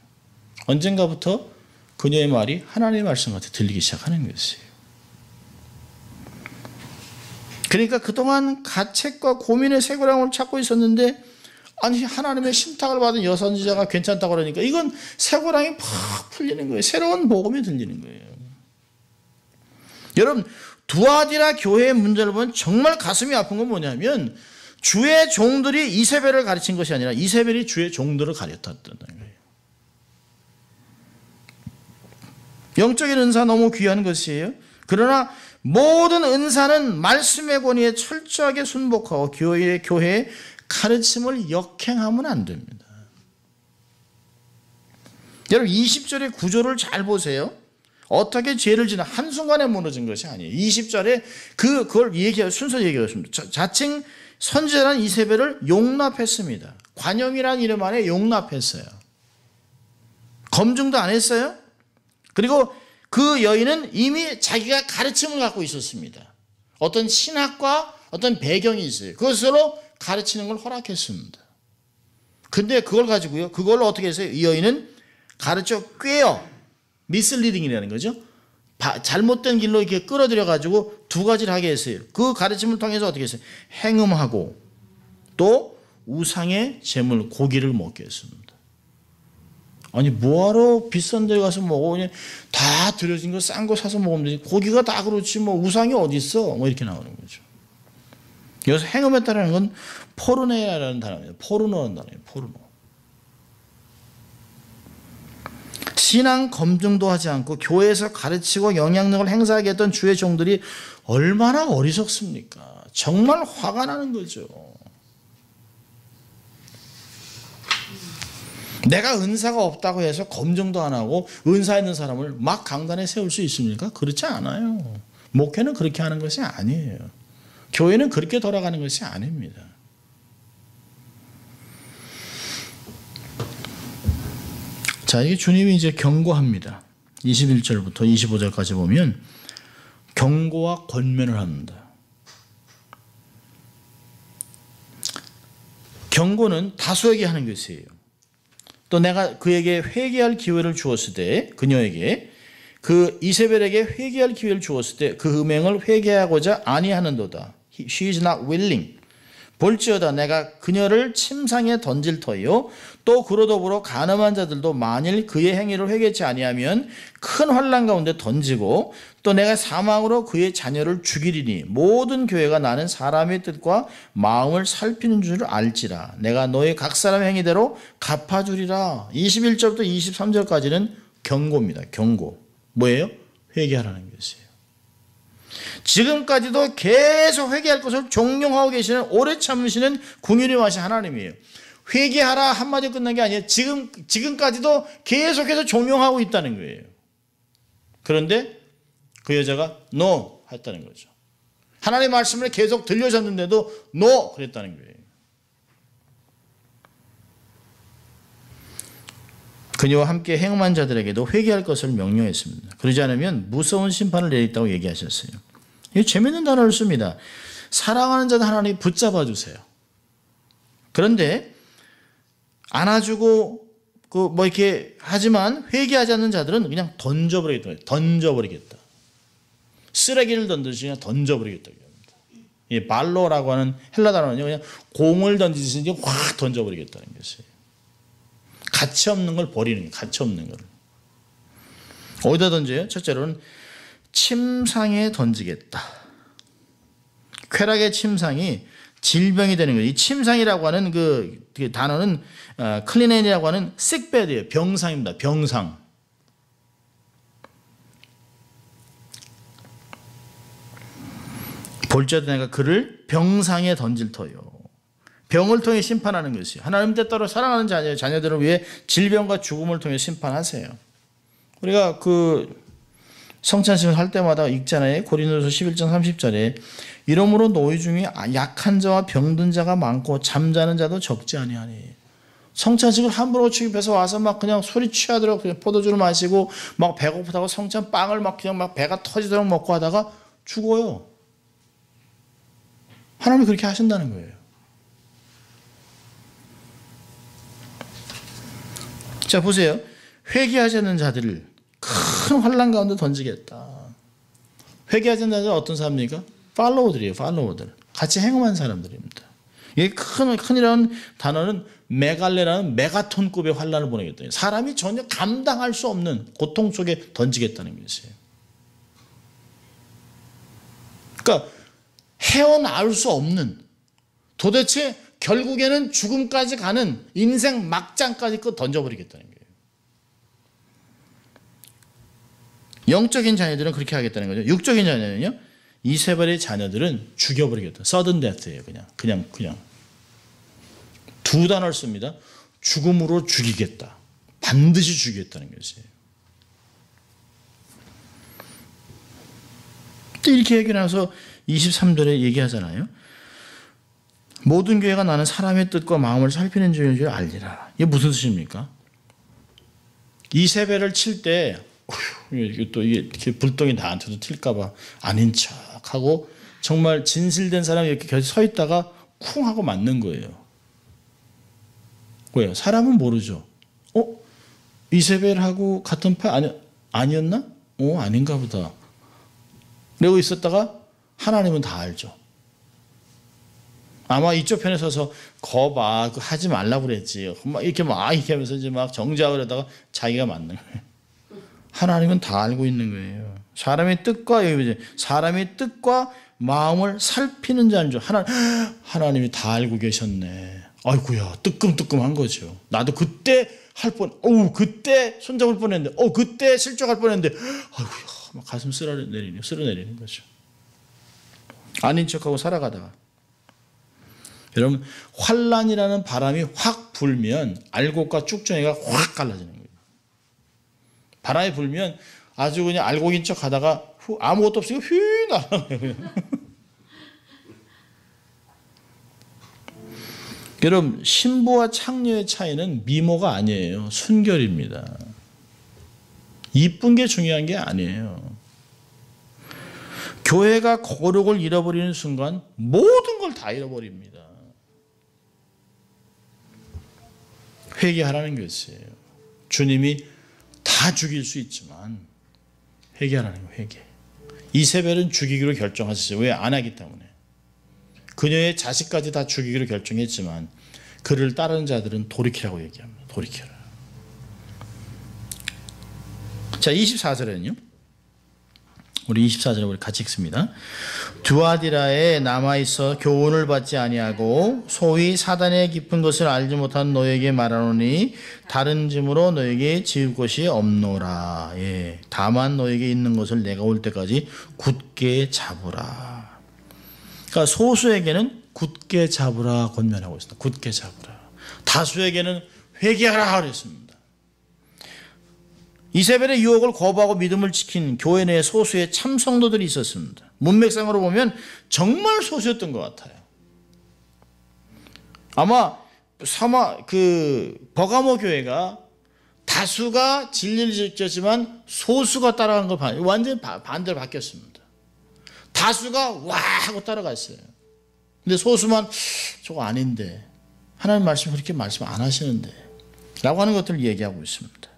언젠가부터 그녀의 말이 하나님의 말씀 같이 들리기 시작하는 것이에요. 그러니까 그동안 가책과 고민의 쇠고랑을 찾고 있었는데 아니 하나님의 신탁을 받은 여선지자가 괜찮다고 그러니까 이건 쇠고랑이 팍 풀리는 거예요. 새로운 복음이 들리는 거예요. 여러분 두아디라 교회의 문제를 보면 정말 가슴이 아픈 건 뭐냐면 주의 종들이 이세벨을 가르친 것이 아니라 이세벨이 주의 종들을 가르쳤다는 거예요. 영적인 은사 너무 귀한 것이에요. 그러나 모든 은사는 말씀의 권위에 철저하게 순복하고 교회의 가르침을 역행하면 안 됩니다. 여러분 20절의 구조를 잘 보세요. 어떻게 죄를 지나 한순간에 무너진 것이 아니에요. 20절에 그걸 순서 얘기했습니다. 자칭 선지자라는 이세벨을 용납했습니다. 관용이라는 이름 안에 용납했어요. 검증도 안 했어요. 그리고 그 여인은 이미 자기가 가르침을 갖고 있었습니다. 어떤 신학과 어떤 배경이 있어요. 그것으로 가르치는 걸 허락했습니다. 근데 그걸 가지고요. 그걸 어떻게 했어요? 이 여인은 가르쳐 꿰어 미슬리딩이라는 거죠. 잘못된 길로 이렇게 끌어들여 가지고 두 가지를 하게 했어요. 그 가르침을 통해서 어떻게 했어요? 행음하고 또 우상의 제물 고기를 먹게 했습니다. 아니 뭐하러 비싼 데 가서 먹어? 그냥 다 들여진 거 싼 거 사서 먹으면 되지. 고기가 다 그렇지 뭐 우상이 어디 있어? 뭐 이렇게 나오는 거죠. 여기서 행음했다는 건 포르네라는 단어입니다. 포르노라는 단어예요. 포르노. 신앙 검증도 하지 않고 교회에서 가르치고 영향력을 행사하게 했던 주의 종들이 얼마나 어리석습니까? 정말 화가 나는 거죠. 내가 은사가 없다고 해서 검증도 안 하고 은사 있는 사람을 막 강단에 세울 수 있습니까? 그렇지 않아요. 목회는 그렇게 하는 것이 아니에요. 교회는 그렇게 돌아가는 것이 아닙니다. 자, 이게 주님이 이제 경고합니다. 21절부터 25절까지 보면 경고와 권면을 합니다. 경고는 다수에게 하는 것이에요. 또 내가 그에게 회개할 기회를 주었을 때 그녀에게 그 이세벨에게 회개할 기회를 주었을 때 그 음행을 회개하고자 아니하는도다. She is not willing. 볼지어다 내가 그녀를 침상에 던질 터이요 또 그로 더불어 간음한 자들도 만일 그의 행위를 회개치 아니하면 큰 환난 가운데 던지고 또 내가 사망으로 그의 자녀를 죽이리니 모든 교회가 나는 사람의 뜻과 마음을 살피는 줄 알지라. 내가 너의 각 사람의 행위대로 갚아주리라. 21절부터 23절까지는 경고입니다. 경고. 뭐예요? 회개하라는 것이에요. 지금까지도 계속 회개할 것을 종용하고 계시는 오래 참으시는 긍휼하신 하나님이에요. 회개하라 한마디 끝난 게 아니에요. 지금까지도 계속해서 종용하고 있다는 거예요. 그런데 그 여자가 no 했다는 거죠. 하나님의 말씀을 계속 들려줬는데도 no 그랬다는 거예요. 그녀와 함께 행음한 자들에게도 회개할 것을 명령했습니다. 그러지 않으면 무서운 심판을 내리겠다고 얘기하셨어요. 이 재미있는 단어를 씁니다. 사랑하는 자들 하나님 붙잡아 주세요. 그런데 안아주고 뭐 이렇게 하지만 회개하지 않는 자들은 그냥 던져버리겠다. 던져버리겠다. 쓰레기를 던지지 그냥 던져버리겠다. 이 발로라고 하는 헬라 단어는요, 그냥 공을 던지듯이 확 던져버리겠다는 것이에요. 가치 없는 걸 버리는 거예요. 가치 없는 걸. 어디다 던져요? 첫째로는 침상에 던지겠다. 쾌락의 침상이 질병이 되는 거예요. 이 침상이라고 하는 그 단어는 클리넨이라고 하는 sickbed예요. 병상입니다. 병상. 볼지어도 내가 그를 병상에 던질 터요. 병을 통해 심판하는 것이요. 하나님 뜻대로 사랑하는 자녀들을 위해 질병과 죽음을 통해 심판하세요. 우리가 그 성찬식을 할 때마다 읽잖아요. 고린도서 11장 30절에 이러므로 너희 중에 약한 자와 병든 자가 많고 잠자는 자도 적지 아니하니. 성찬식을 함부로 취급해서 와서 막 그냥 술이 취하도록 그냥 포도주를 마시고 막 배고프다고 성찬 빵을 막 그냥 막 배가 터지도록 먹고 하다가 죽어요. 하나님이 그렇게 하신다는 거예요. 자, 보세요. 회개하지 않는 자들을 큰 환난 가운데 던지겠다. 회개하지 않는 자들은 어떤 사람입니까? 팔로워들이에요. 팔로워들. 같이 행음한 사람들입니다. 이 큰이라는 단어는 메갈레라는 메가톤급의 환난을 보내겠다. 사람이 전혀 감당할 수 없는 고통 속에 던지겠다는 것이에요. 그러니까 헤어나올 수 없는, 도대체 결국에는 죽음까지 가는 인생 막장까지 던져버리겠다는 거예요. 영적인 자녀들은 그렇게 하겠다는 거죠. 육적인 자녀는요, 이세벨의 자녀들은 죽여버리겠다. 서든 데스예요. 그냥 두 단어를 씁니다. 죽음으로 죽이겠다. 반드시 죽이겠다는 것이에요. 또 이렇게 얘기 나서 23절에 얘기하잖아요. 모든 교회가 나는 사람의 뜻과 마음을 살피는 줄 알리라. 이게 무슨 뜻입니까? 이세벨을 칠 때 또 이게 불똥이 나한테도 튈까봐 아닌 척하고 정말 진실된 사람이 이렇게 계속 서 있다가 쿵 하고 맞는 거예요. 왜요? 사람은 모르죠. 이세벨하고 같은 파 아니었나? 아닌가 보다. 그러고 있었다가 하나님은 다 알죠. 아마 이쪽 편에 서서 거봐, 하지 말라고 그랬지. 막 이렇게 하면서 이제 막 정죄하고 그러다가 자기가 맞는 거예요. 하나님은 다 알고 있는 거예요. 사람의 뜻과 마음을 살피는 자인 줄 하나님이 다 알고 계셨네. 아이고야, 뜨끔뜨끔한 거죠. 나도 그때 그때 손잡을 뻔했는데, 그때 실족할 뻔했는데, 아이고야, 막 가슴 쓸어내리는 거죠. 아닌 척하고 살아가다가. 여러분, 환란이라는 바람이 확 불면 알곡과 쭉정이가 확 갈라지는 거예요. 바람이 불면 아주 그냥 알곡인 척 하다가 아무것도 없으니까 휘 날아가요. 여러분, 신부와 창녀의 차이는 미모가 아니에요. 순결입니다. 이쁜 게 중요한 게 아니에요. 교회가 거룩을 잃어버리는 순간 모든 걸 다 잃어버립니다. 회개하라는 것이에요. 주님이 다 죽일 수 있지만 회개하라는 거예요. 회개. 이세벨은 죽이기로 결정하셨어요. 왜? 안 하기 때문에. 그녀의 자식까지 다 죽이기로 결정했지만 그를 따르는 자들은 돌이키라고 얘기합니다. 돌이켜라. 자, 24절에는요. 우리 24절에 우리 같이 읽습니다. 두아디라에 남아있어 교훈을 받지 아니하고 소위 사단의 깊은 것을 알지 못한 너에게 말하노니 다른 짐으로 너에게 지을 곳이 없노라. 예, 다만 너에게 있는 것을 내가 올 때까지 굳게 잡으라. 그러니까 소수에게는 굳게 잡으라 권면하고 있습니다. 굳게 잡으라. 다수에게는 회개하라 그랬습니다. 이세벨의 유혹을 거부하고 믿음을 지킨 교회 내에 소수의 참 성도들이 있었습니다. 문맥상으로 보면 정말 소수였던 것 같아요. 아마 버가모 교회가 다수가 진리를 지켰지만 소수가 따라간 걸 완전히 반대로 바뀌었습니다. 다수가 와 하고 따라갔어요. 근데 소수만 저거 아닌데 하나님 말씀 그렇게 말씀 안 하시는데 라고 하는 것들을 얘기하고 있습니다.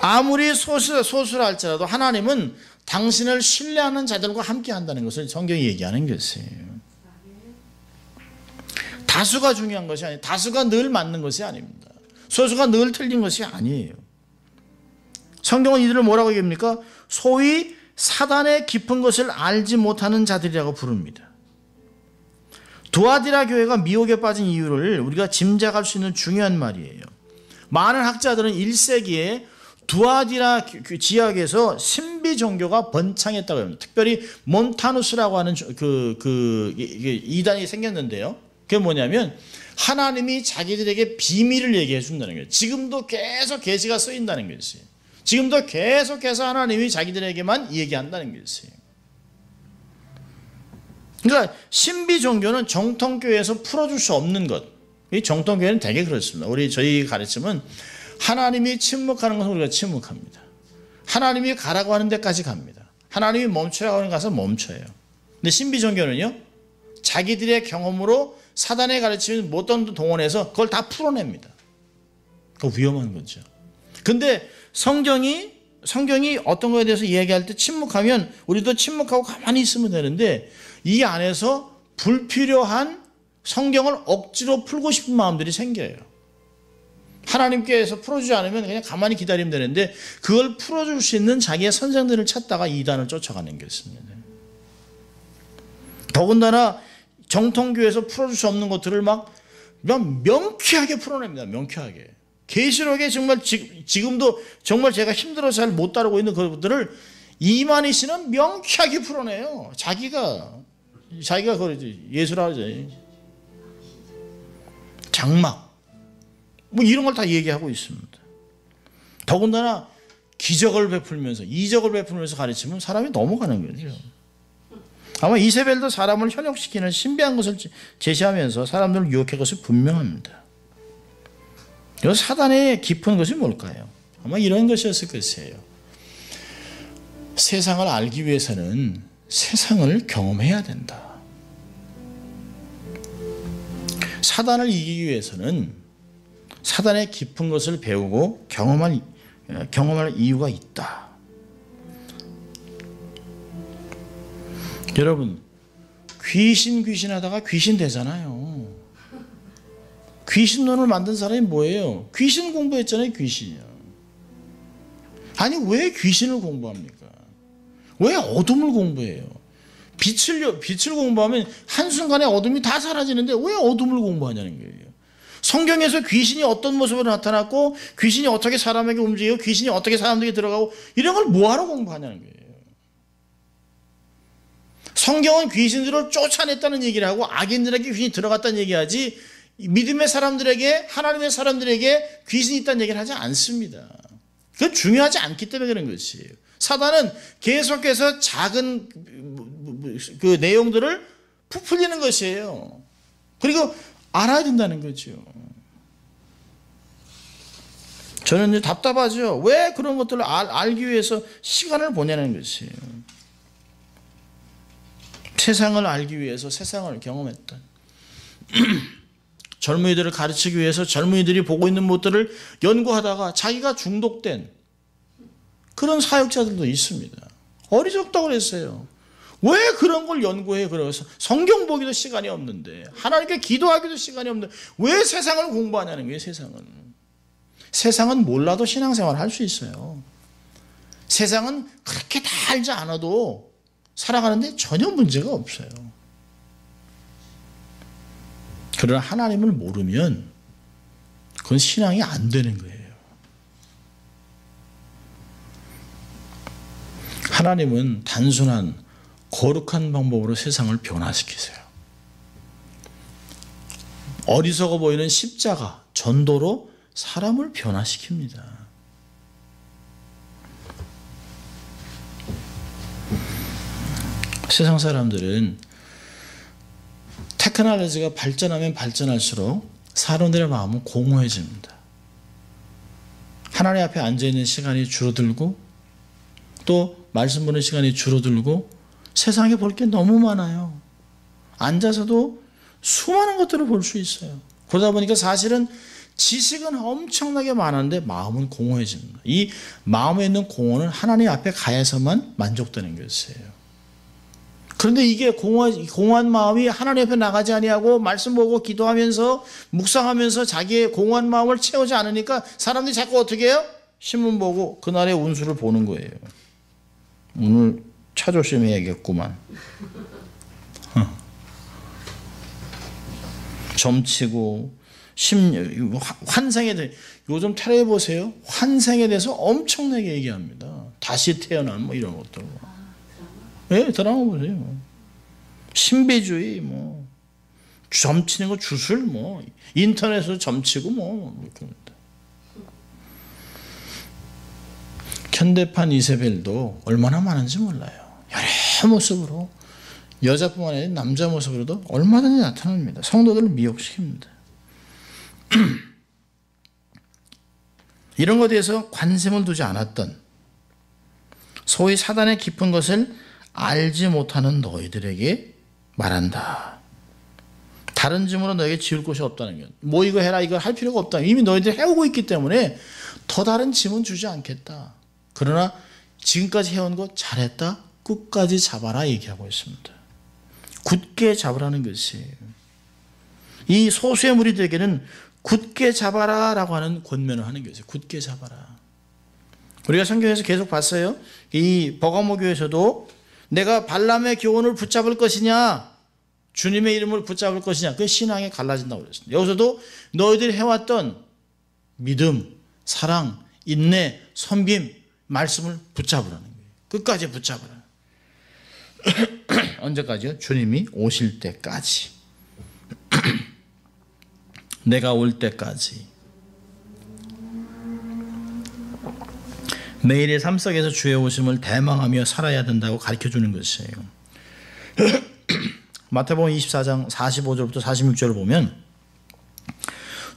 아무리 소수라 할지라도 하나님은 당신을 신뢰하는 자들과 함께 한다는 것을 성경이 얘기하는 것이에요. 다수가 중요한 것이 아니에요. 다수가 늘 맞는 것이 아닙니다. 소수가 늘 틀린 것이 아니에요. 성경은 이들을 뭐라고 얘기합니까? 소위 사단의 깊은 것을 알지 못하는 자들이라고 부릅니다. 두아디라 교회가 미혹에 빠진 이유를 우리가 짐작할 수 있는 중요한 말이에요. 많은 학자들은 1세기에 두아디라 지역에서 신비 종교가 번창했다고 합니다. 특별히 몬타누스라고 하는 이단이 생겼는데요. 그게 뭐냐면 하나님이 자기들에게 비밀을 얘기해 준다는 거예요. 지금도 계속 계시가 쓰인다는 것이에요. 지금도 계속해서 하나님이 자기들에게만 얘기한다는 것이에요. 그러니까 신비 종교는 정통교회에서 풀어줄 수 없는 것. 이 정통교회는 되게 그렇습니다. 저희 가르침은 하나님이 침묵하는 것은 우리가 침묵합니다. 하나님이 가라고 하는 데까지 갑니다. 하나님이 멈추라고 하는 가서 멈춰요. 근데 신비 종교는요, 자기들의 경험으로 사단의 가르침을 모든 동원해서 그걸 다 풀어냅니다. 그거 위험한 거죠. 근데 성경이 어떤 거에 대해서 이야기할 때 침묵하면 우리도 침묵하고 가만히 있으면 되는데 이 안에서 불필요한 성경을 억지로 풀고 싶은 마음들이 생겨요. 하나님께서 풀어주지 않으면 그냥 가만히 기다리면 되는데 그걸 풀어줄 수 있는 자기의 선생들을 찾다가 이단을 쫓아가는 것입니다. 더군다나 정통교회에서 풀어줄 수 없는 것들을 막 명쾌하게 풀어냅니다. 명쾌하게. 계시록에 정말 지금도 정말 제가 힘들어서 잘 못 따르고 있는 그것들을 이만희 씨는 명쾌하게 풀어내요. 자기가 그러지. 예수라 하죠. 장막. 뭐 이런 걸 다 얘기하고 있습니다. 더군다나 기적을 베풀면서 이적을 베풀면서 가르치면 사람이 넘어가는 거죠. 아마 이세벨도 사람을 현혹시키는 신비한 것을 제시하면서 사람들을 유혹한 것이 분명합니다. 이 사단의 깊은 것이 뭘까요? 아마 이런 것이었을 것이에요. 세상을 알기 위해서는 세상을 경험해야 된다. 사단을 이기기 위해서는 사단의 깊은 것을 배우고 경험할 이유가 있다. 여러분, 귀신 하다가 귀신 되잖아요. 귀신론을 만든 사람이 뭐예요? 귀신 공부했잖아요. 귀신이요. 아니 왜 귀신을 공부합니까? 왜 어둠을 공부해요? 빛을 공부하면 한순간에 어둠이 다 사라지는데 왜 어둠을 공부하냐는 거예요. 성경에서 귀신이 어떤 모습으로 나타났고 귀신이 어떻게 사람에게 움직이고 귀신이 어떻게 사람들에게 들어가고 이런 걸 뭐하러 공부하냐는 거예요. 성경은 귀신들을 쫓아냈다는 얘기를 하고 악인들에게 귀신이 들어갔다는 얘기하지 믿음의 사람들에게 하나님의 사람들에게 귀신이 있다는 얘기를 하지 않습니다. 그건 중요하지 않기 때문에 그런 것이에요. 사단은 계속해서 작은 그 내용들을 부풀리는 것이에요. 그리고 알아야 된다는 거죠. 저는 이제 답답하죠. 왜 그런 것들을 알기 위해서 시간을 보내는 것이에요. 세상을 알기 위해서 세상을 경험했던 젊은이들을 가르치기 위해서 젊은이들이 보고 있는 것들을 연구하다가 자기가 중독된 그런 사역자들도 있습니다. 어리석다고 그랬어요. 왜 그런 걸 연구해? 그래서 성경 보기도 시간이 없는데 하나님께 기도하기도 시간이 없는데 왜 세상을 공부하냐는 거예요. 세상은 몰라도 신앙생활 할 수 있어요. 세상은 그렇게 다 알지 않아도 살아가는데 전혀 문제가 없어요. 그러나 하나님을 모르면 그건 신앙이 안 되는 거예요. 하나님은 단순한 거룩한 방법으로 세상을 변화시키세요. 어리석어 보이는 십자가, 전도로 사람을 변화시킵니다. 세상 사람들은 테크놀로지가 발전하면 발전할수록 사람들의 마음은 공허해집니다. 하나님 앞에 앉아있는 시간이 줄어들고 또 말씀 보는 시간이 줄어들고 세상에 볼 게 너무 많아요. 앉아서도 수많은 것들을 볼 수 있어요. 그러다 보니까 사실은 지식은 엄청나게 많은데 마음은 공허해집니다. 이 마음에 있는 공허는 하나님 앞에 가야서만 만족되는 것이에요. 그런데 이게 공허한 마음이 하나님 앞에 나가지 아니하고 말씀 보고 기도하면서 묵상하면서 자기의 공허한 마음을 채우지 않으니까 사람들이 자꾸 어떻게 해요? 신문 보고 그날의 운수를 보는 거예요. 오늘 차 조심해야겠구만. 점치고 환생에 대해 요즘 테레비 보세요. 환생에 대해서 엄청나게 얘기합니다. 다시 태어난 뭐 이런 것들. 네, 드라마 보세요. 신비주의 뭐 점치는 거 주술 뭐 인터넷으로 점치고 뭐 이렇게 합니다. 현대판 이세벨도 얼마나 많은지 몰라요. 여러 모습으로 여자뿐만 아니라 남자 모습으로도 얼마든지 나타납니다. 성도들을 미혹시킵니다. 이런 것에 대해서 관심을 두지 않았던 소위 사단의 깊은 것을 알지 못하는 너희들에게 말한다. 다른 짐으로 너에게 지을 곳이 없다는 것. 뭐 이거 해라 이거 할 필요가 없다. 이미 너희들이 해오고 있기 때문에 더 다른 짐은 주지 않겠다. 그러나 지금까지 해온 거 잘했다. 끝까지 잡아라 얘기하고 있습니다. 굳게 잡으라는 것이에요. 이 소수의 무리들에게는 굳게 잡아라 라고 하는 권면을 하는 것이에요. 굳게 잡아라. 우리가 성경에서 계속 봤어요. 이 버가모 교회에서도 내가 발람의 교훈을 붙잡을 것이냐 주님의 이름을 붙잡을 것이냐 그 신앙에 갈라진다고 그랬습니다. 여기서도 너희들이 해왔던 믿음, 사랑, 인내, 섬김 말씀을 붙잡으라는 거예요. 끝까지 붙잡으라. 언제까지요? 주님이 오실 때까지. 내가 올 때까지. 매일의 삶 속에서 주의 오심을 대망하며 살아야 된다고 가르쳐주는 것이에요. 마태복음 24장 45절부터 46절을 보면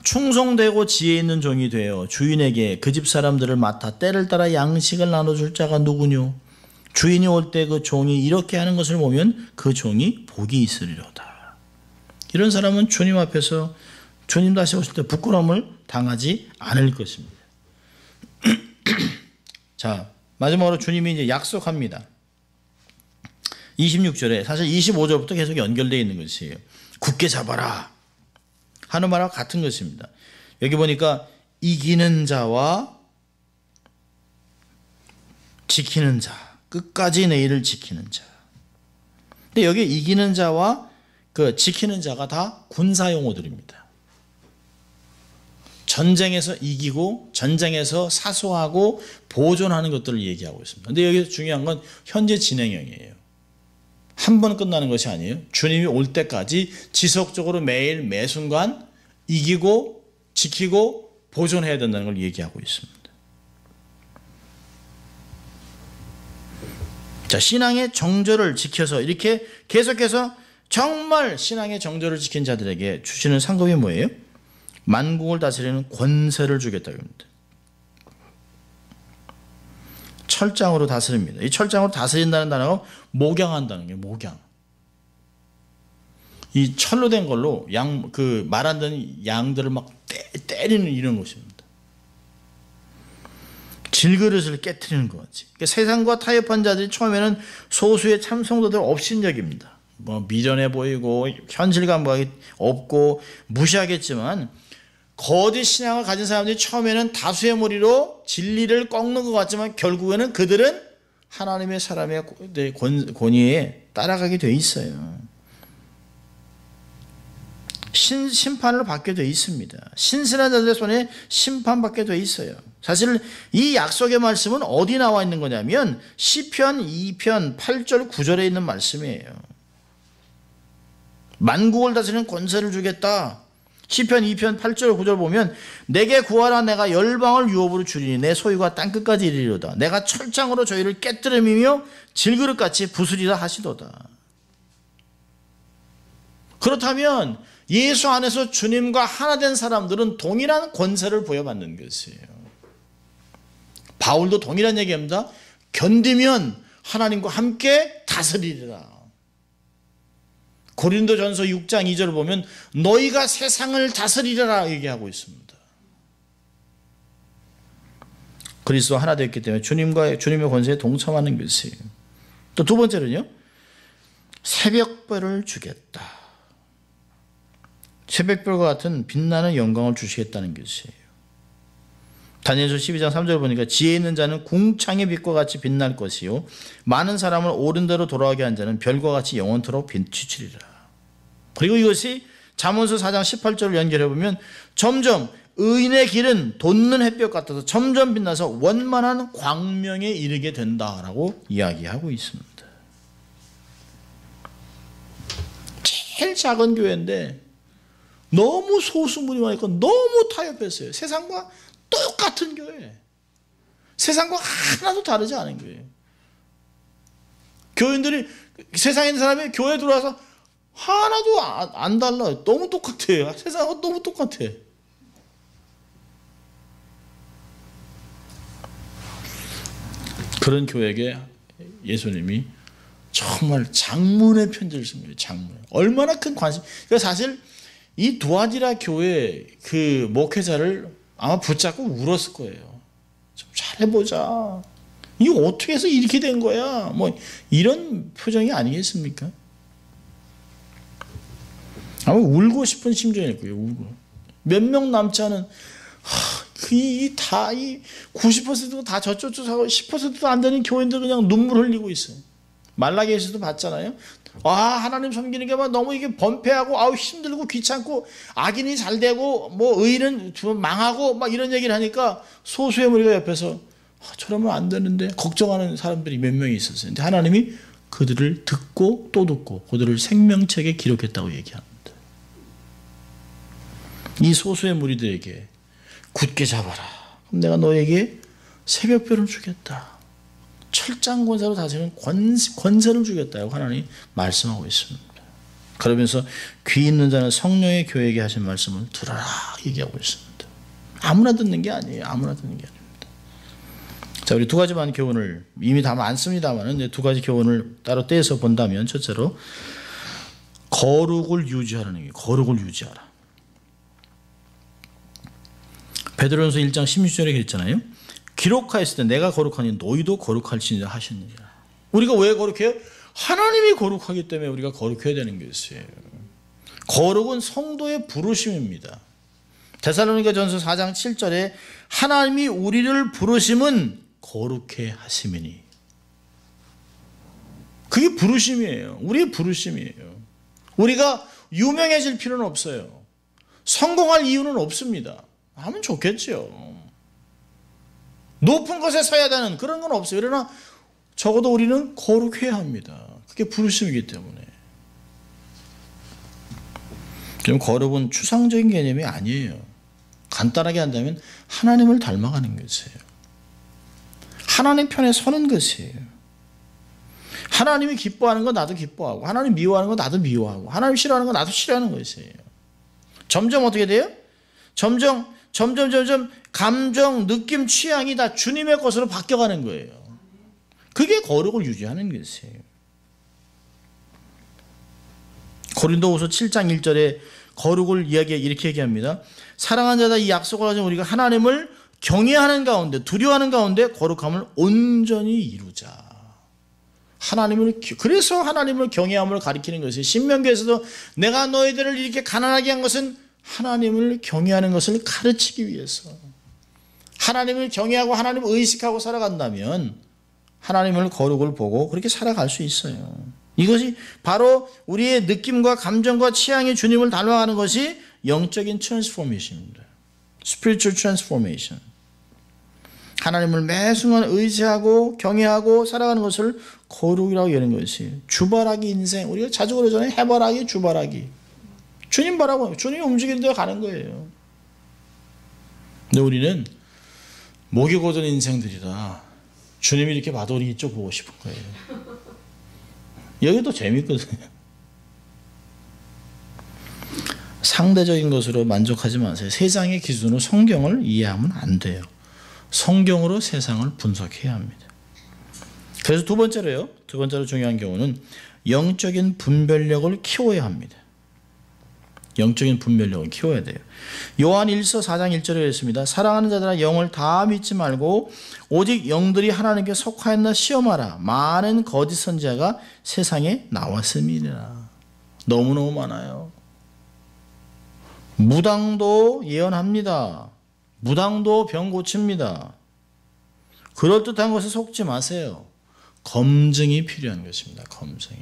충성되고 지혜 있는 종이 되어 주인에게 그 집 사람들을 맡아 때를 따라 양식을 나눠줄 자가 누구뇨? 주인이 올 때 그 종이 이렇게 하는 것을 보면 그 종이 복이 있으리로다. 이런 사람은 주님 앞에서 주님 다시 오실 때 부끄러움을 당하지 않을 것입니다. 자, 마지막으로 주님이 이제 약속합니다. 26절에 사실 25절부터 계속 연결되어 있는 것이에요. 굳게 잡아라 하는 말과 같은 것입니다. 여기 보니까 이기는 자와 지키는 자, 끝까지 내 일을 지키는 자. 근데 여기 이기는 자와 그 지키는 자가 다 군사 용어들입니다. 전쟁에서 이기고 전쟁에서 사수하고 보존하는 것들을 얘기하고 있습니다. 근데 여기서 중요한 건 현재 진행형이에요. 한 번 끝나는 것이 아니에요. 주님이 올 때까지 지속적으로 매일 매순간 이기고 지키고 보존해야 된다는 걸 얘기하고 있습니다. 자, 신앙의 정절을 지켜서 이렇게 계속해서 정말 신앙의 정절을 지킨 자들에게 주시는 상급이 뭐예요? 만국을 다스리는 권세를 주겠다고 합니다. 철장으로 다스립니다. 이 철장으로 다스린다는 단어가 목양한다는 게 목양. 이 철로 된 걸로 말 안 되는 양들을 막 때리는 이런 것입니다. 질그릇을 깨트리는 것 같이. 그러니까 세상과 타협한 자들이 처음에는 소수의 참성도들 업신여깁니다. 뭐 미련해 보이고 현실감각이 없고 무시하겠지만 거짓 신앙을 가진 사람들이 처음에는 다수의 무리로 진리를 꺾는 것 같지만 결국에는 그들은 하나님의 사람의 권위에 따라가게 돼 있어요. 심판을 받게 돼 있습니다. 신실한 자들의 손에 심판받게 돼 있어요. 사실 이 약속의 말씀은 어디 나와 있는 거냐면 시편 2편 8절 9절에 있는 말씀이에요. 만국을 다스리는 권세를 주겠다. 시편 2편 8절 9절 보면 내게 구하라 내가 열방을 유업으로 주리니 내 소유가 땅끝까지 이르리로다. 내가 철장으로 저희를 깨뜨리며 질그릇같이 부수리라 하시도다. 그렇다면 예수 안에서 주님과 하나 된 사람들은 동일한 권세를 부여받는 것이에요. 바울도 동일한 얘기합니다. 견디면 하나님과 함께 다스리리라. 고린도전서 6장 2절을 보면 너희가 세상을 다스리리라 얘기하고 있습니다. 그리스도 하나 됐기 때문에 주님의 권세에 동참하는 것이에요. 또 두 번째는요. 새벽별을 주겠다. 새벽별과 같은 빛나는 영광을 주시겠다는 것이에요. 다니엘서 12장 3절 보니까 지혜 있는 자는 궁창의 빛과 같이 빛날 것이요 많은 사람을 옳은 대로 돌아가게 한 자는 별과 같이 영원토록 비추리라. 그리고 이것이 잠언서 4장 18절을 연결해 보면 점점 의인의 길은 돋는 햇볕 같아서 점점 빛나서 원만한 광명에 이르게 된다라고 이야기하고 있습니다. 제일 작은 교회인데 너무 소수문이 많으니까 너무 타협했어요. 세상과 똑같은 교회. 세상과 하나도 다르지 않은 교회. 교인들이 세상에 있는 사람이 교회에 들어와서 하나도 안 달라요. 너무 똑같아요. 세상과 너무 똑같아. 그런 교회에게 예수님이 정말 장문의 편지를 씁니다. 장문. 얼마나 큰 관심. 그러니까 사실 이 두아디라 교회 그 목회자를 아마 붙잡고 울었을 거예요. 좀 잘해보자. 이거 어떻게 해서 이렇게 된 거야? 뭐 이런 표정이 아니겠습니까? 아마 울고 싶은 심정일 거예요. 울고. 몇 명 남지 않은 이 90%가 다 저쪽 하고 10%도 안 되는 교인들 그냥 눈물 흘리고 있어요. 말라기에서도 봤잖아요. 하나님 섬기는 게 막 너무 이게 번패하고 힘들고 귀찮고 악인이 잘 되고 뭐 의인은 망하고 막 이런 얘기를 하니까 소수의 무리가 옆에서 저러면 안 되는데 걱정하는 사람들이 몇 명이 있었어요. 근데 하나님이 그들을 듣고 또 듣고 그들을 생명책에 기록했다고 얘기합니다. 이 소수의 무리들에게 굳게 잡아라. 그럼 내가 너에게 새벽별을 주겠다. 철장 권세로 다스리는 권세를 주겠다고 하나님이 말씀하고 있습니다. 그러면서 귀 있는 자는 성령의 교회에게 하신 말씀을 들어라 얘기하고 있습니다. 아무나 듣는 게 아니에요. 아무나 듣는 게 아닙니다. 자, 우리 두 가지만 교훈을 이미 다 많습니다만 두 가지 교훈을 따로 떼서 본다면 첫째로 거룩을 유지하라는 얘기예요. 거룩을 유지하라. 베드로전서 1장 16절에 그랬잖아요. 기록하였을 때 내가 거룩하니 너희도 거룩할지니라 하셨느니라. 우리가 왜 거룩해요? 하나님이 거룩하기 때문에 우리가 거룩해야 되는 것이에요. 거룩은 성도의 부르심입니다. 데살로니가전서 4장 7절에 하나님이 우리를 부르심은 거룩해 하심이니. 그게 부르심이에요. 우리의 부르심이에요. 우리가 유명해질 필요는 없어요. 성공할 이유는 없습니다. 하면 좋겠죠. 높은 곳에 서야 되는 그런 건 없어요. 그러나 적어도 우리는 거룩해야 합니다. 그게 부르심이기 때문에. 그럼 거룩은 추상적인 개념이 아니에요. 간단하게 한다면 하나님을 닮아가는 것이에요. 하나님 편에 서는 것이에요. 하나님이 기뻐하는 건 나도 기뻐하고 하나님 미워하는 건 나도 미워하고 하나님 싫어하는 건 나도 싫어하는 것이에요. 점점 어떻게 돼요? 점점 감정, 느낌, 취향이 다 주님의 것으로 바뀌어가는 거예요. 그게 거룩을 유지하는 것이에요. 고린도후서 7장 1절에 거룩을 이렇게 얘기합니다. 사랑하는 자다 이 약속을 가진 우리가 하나님을 경외하는 가운데 두려워하는 가운데 거룩함을 온전히 이루자. 그래서 하나님을 경외함을 가리키는 것이에요. 신명기에서도 내가 너희들을 이렇게 가난하게 한 것은 하나님을 경외하는 것을 가르치기 위해서. 하나님을 경외하고 하나님을 의식하고 살아간다면 하나님을 거룩을 보고 그렇게 살아갈 수 있어요. 이것이 바로 우리의 느낌과 감정과 취향이 주님을 닮아가는 것이 영적인 트랜스포메이션입니다. Spiritual transformation. 하나님을 매 순간 의지하고 경외하고 살아가는 것을 거룩이라고 여는 것이 주바라기 인생. 우리가 자주 그러잖아요. 해바라기, 주바라기. 주님 바라고 주님이 움직이는 데 가는 거예요. 근데 우리는 목이 고든 인생들이라 주님이 이렇게 봐도 우리 이쪽 보고 싶은 거예요. 여기도 재밌거든요. 상대적인 것으로 만족하지 마세요. 세상의 기준으로 성경을 이해하면 안 돼요. 성경으로 세상을 분석해야 합니다. 그래서 두 번째로 중요한 경우는 영적인 분별력을 키워야 합니다. 영적인 분별력을 키워야 돼요. 요한 1서 4장 1절에 했습니다. 사랑하는 자들아 영을 다 믿지 말고 오직 영들이 하나님께 속하였나 시험하라. 많은 거짓 선지자가 세상에 나왔음이니라. 너무너무 많아요. 무당도 예언합니다. 무당도 병 고칩니다. 그럴듯한 것에 속지 마세요. 검증이 필요한 것입니다. 검증이.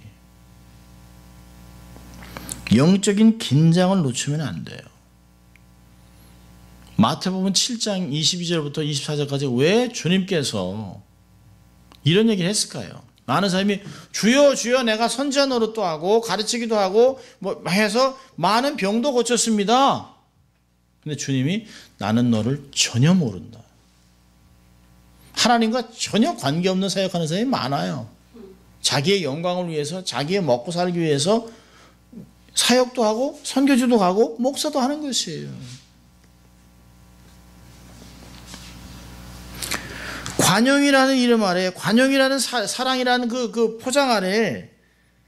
영적인 긴장을 놓치면 안 돼요. 마태복음 7장 22절부터 24절까지 왜 주님께서 이런 얘기를 했을까요? 많은 사람이 주여 주여 내가 선지자 노릇도 하고 가르치기도 하고 뭐 해서 많은 병도 고쳤습니다. 근데 주님이 나는 너를 전혀 모른다. 하나님과 전혀 관계없는 사역하는 사람이 많아요. 자기의 영광을 위해서 자기의 먹고 살기 위해서 사역도 하고 선교지도 가고 목사도 하는 것이에요. 관용이라는 이름 아래, 관용이라는 사랑이라는 그 포장 아래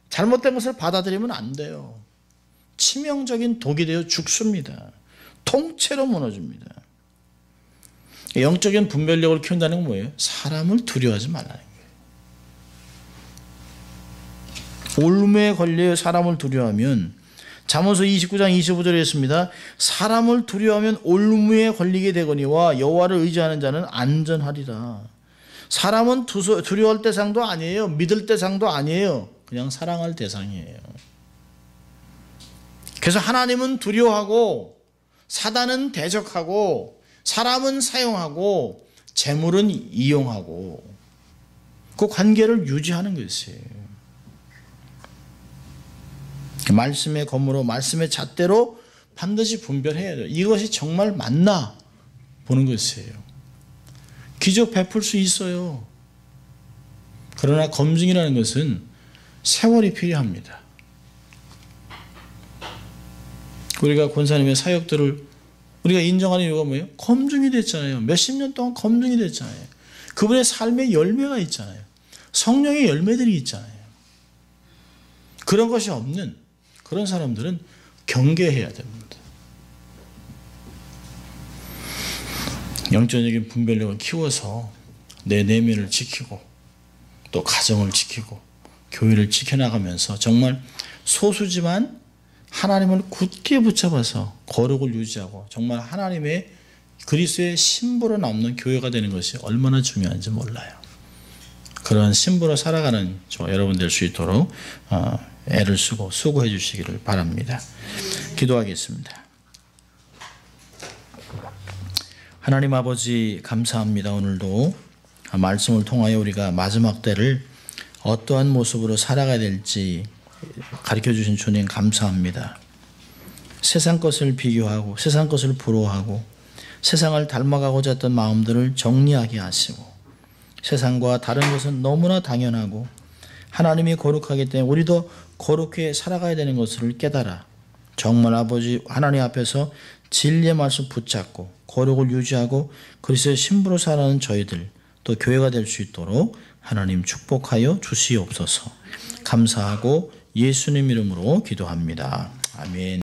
잘못된 것을 받아들이면 안 돼요. 치명적인 독이 되어 죽습니다. 통째로 무너집니다. 영적인 분별력을 키운다는 건 뭐예요? 사람을 두려워하지 말라는 거예요. 올무에 걸려 사람을 두려워하면 잠언서 29장 25절에 했습니다. 사람을 두려워하면 올무에 걸리게 되거니와 여호와를 의지하는 자는 안전하리라. 사람은 두려워할 대상도 아니에요. 믿을 대상도 아니에요. 그냥 사랑할 대상이에요. 그래서 하나님은 두려워하고 사단은 대적하고 사람은 사용하고 재물은 이용하고 그 관계를 유지하는 것이에요. 말씀의 검으로 말씀의 잣대로 반드시 분별해야 돼요. 이것이 정말 맞나 보는 것이에요. 기적 베풀 수 있어요. 그러나 검증이라는 것은 세월이 필요합니다. 우리가 권사님의 사역들을 우리가 인정하는 이유가 뭐예요? 검증이 됐잖아요. 몇십 년 동안 검증이 됐잖아요. 그분의 삶의 열매가 있잖아요. 성령의 열매들이 있잖아요. 그런 것이 없는 그런 사람들은 경계해야 됩니다. 영적인 분별력을 키워서 내 내면을 지키고 또 가정을 지키고 교회를 지켜나가면서 정말 소수지만 하나님을 굳게 붙잡아서 거룩을 유지하고 정말 하나님의 그리스도의 신부로 남는 교회가 되는 것이 얼마나 중요한지 몰라요. 그런 신부로 살아가는 저 여러분 될 수 있도록 애를 쓰고 수고해 주시기를 바랍니다. 기도하겠습니다. 하나님 아버지 감사합니다. 오늘도 말씀을 통하여 우리가 마지막 때를 어떠한 모습으로 살아가야 될지 가르쳐 주신 주님 감사합니다. 세상 것을 비교하고 세상 것을 부러워하고 세상을 닮아가고자 했던 마음들을 정리하게 하시고 세상과 다른 것은 너무나 당연하고 하나님이 거룩하기 때문에 우리도 거룩하게 살아가야 되는 것을 깨달아 정말 아버지 하나님 앞에서 진리의 말씀 붙잡고 거룩을 유지하고 그리스도의 신부로 살아가는 저희들 또 교회가 될 수 있도록 하나님 축복하여 주시옵소서. 감사하고 예수님 이름으로 기도합니다. 아멘.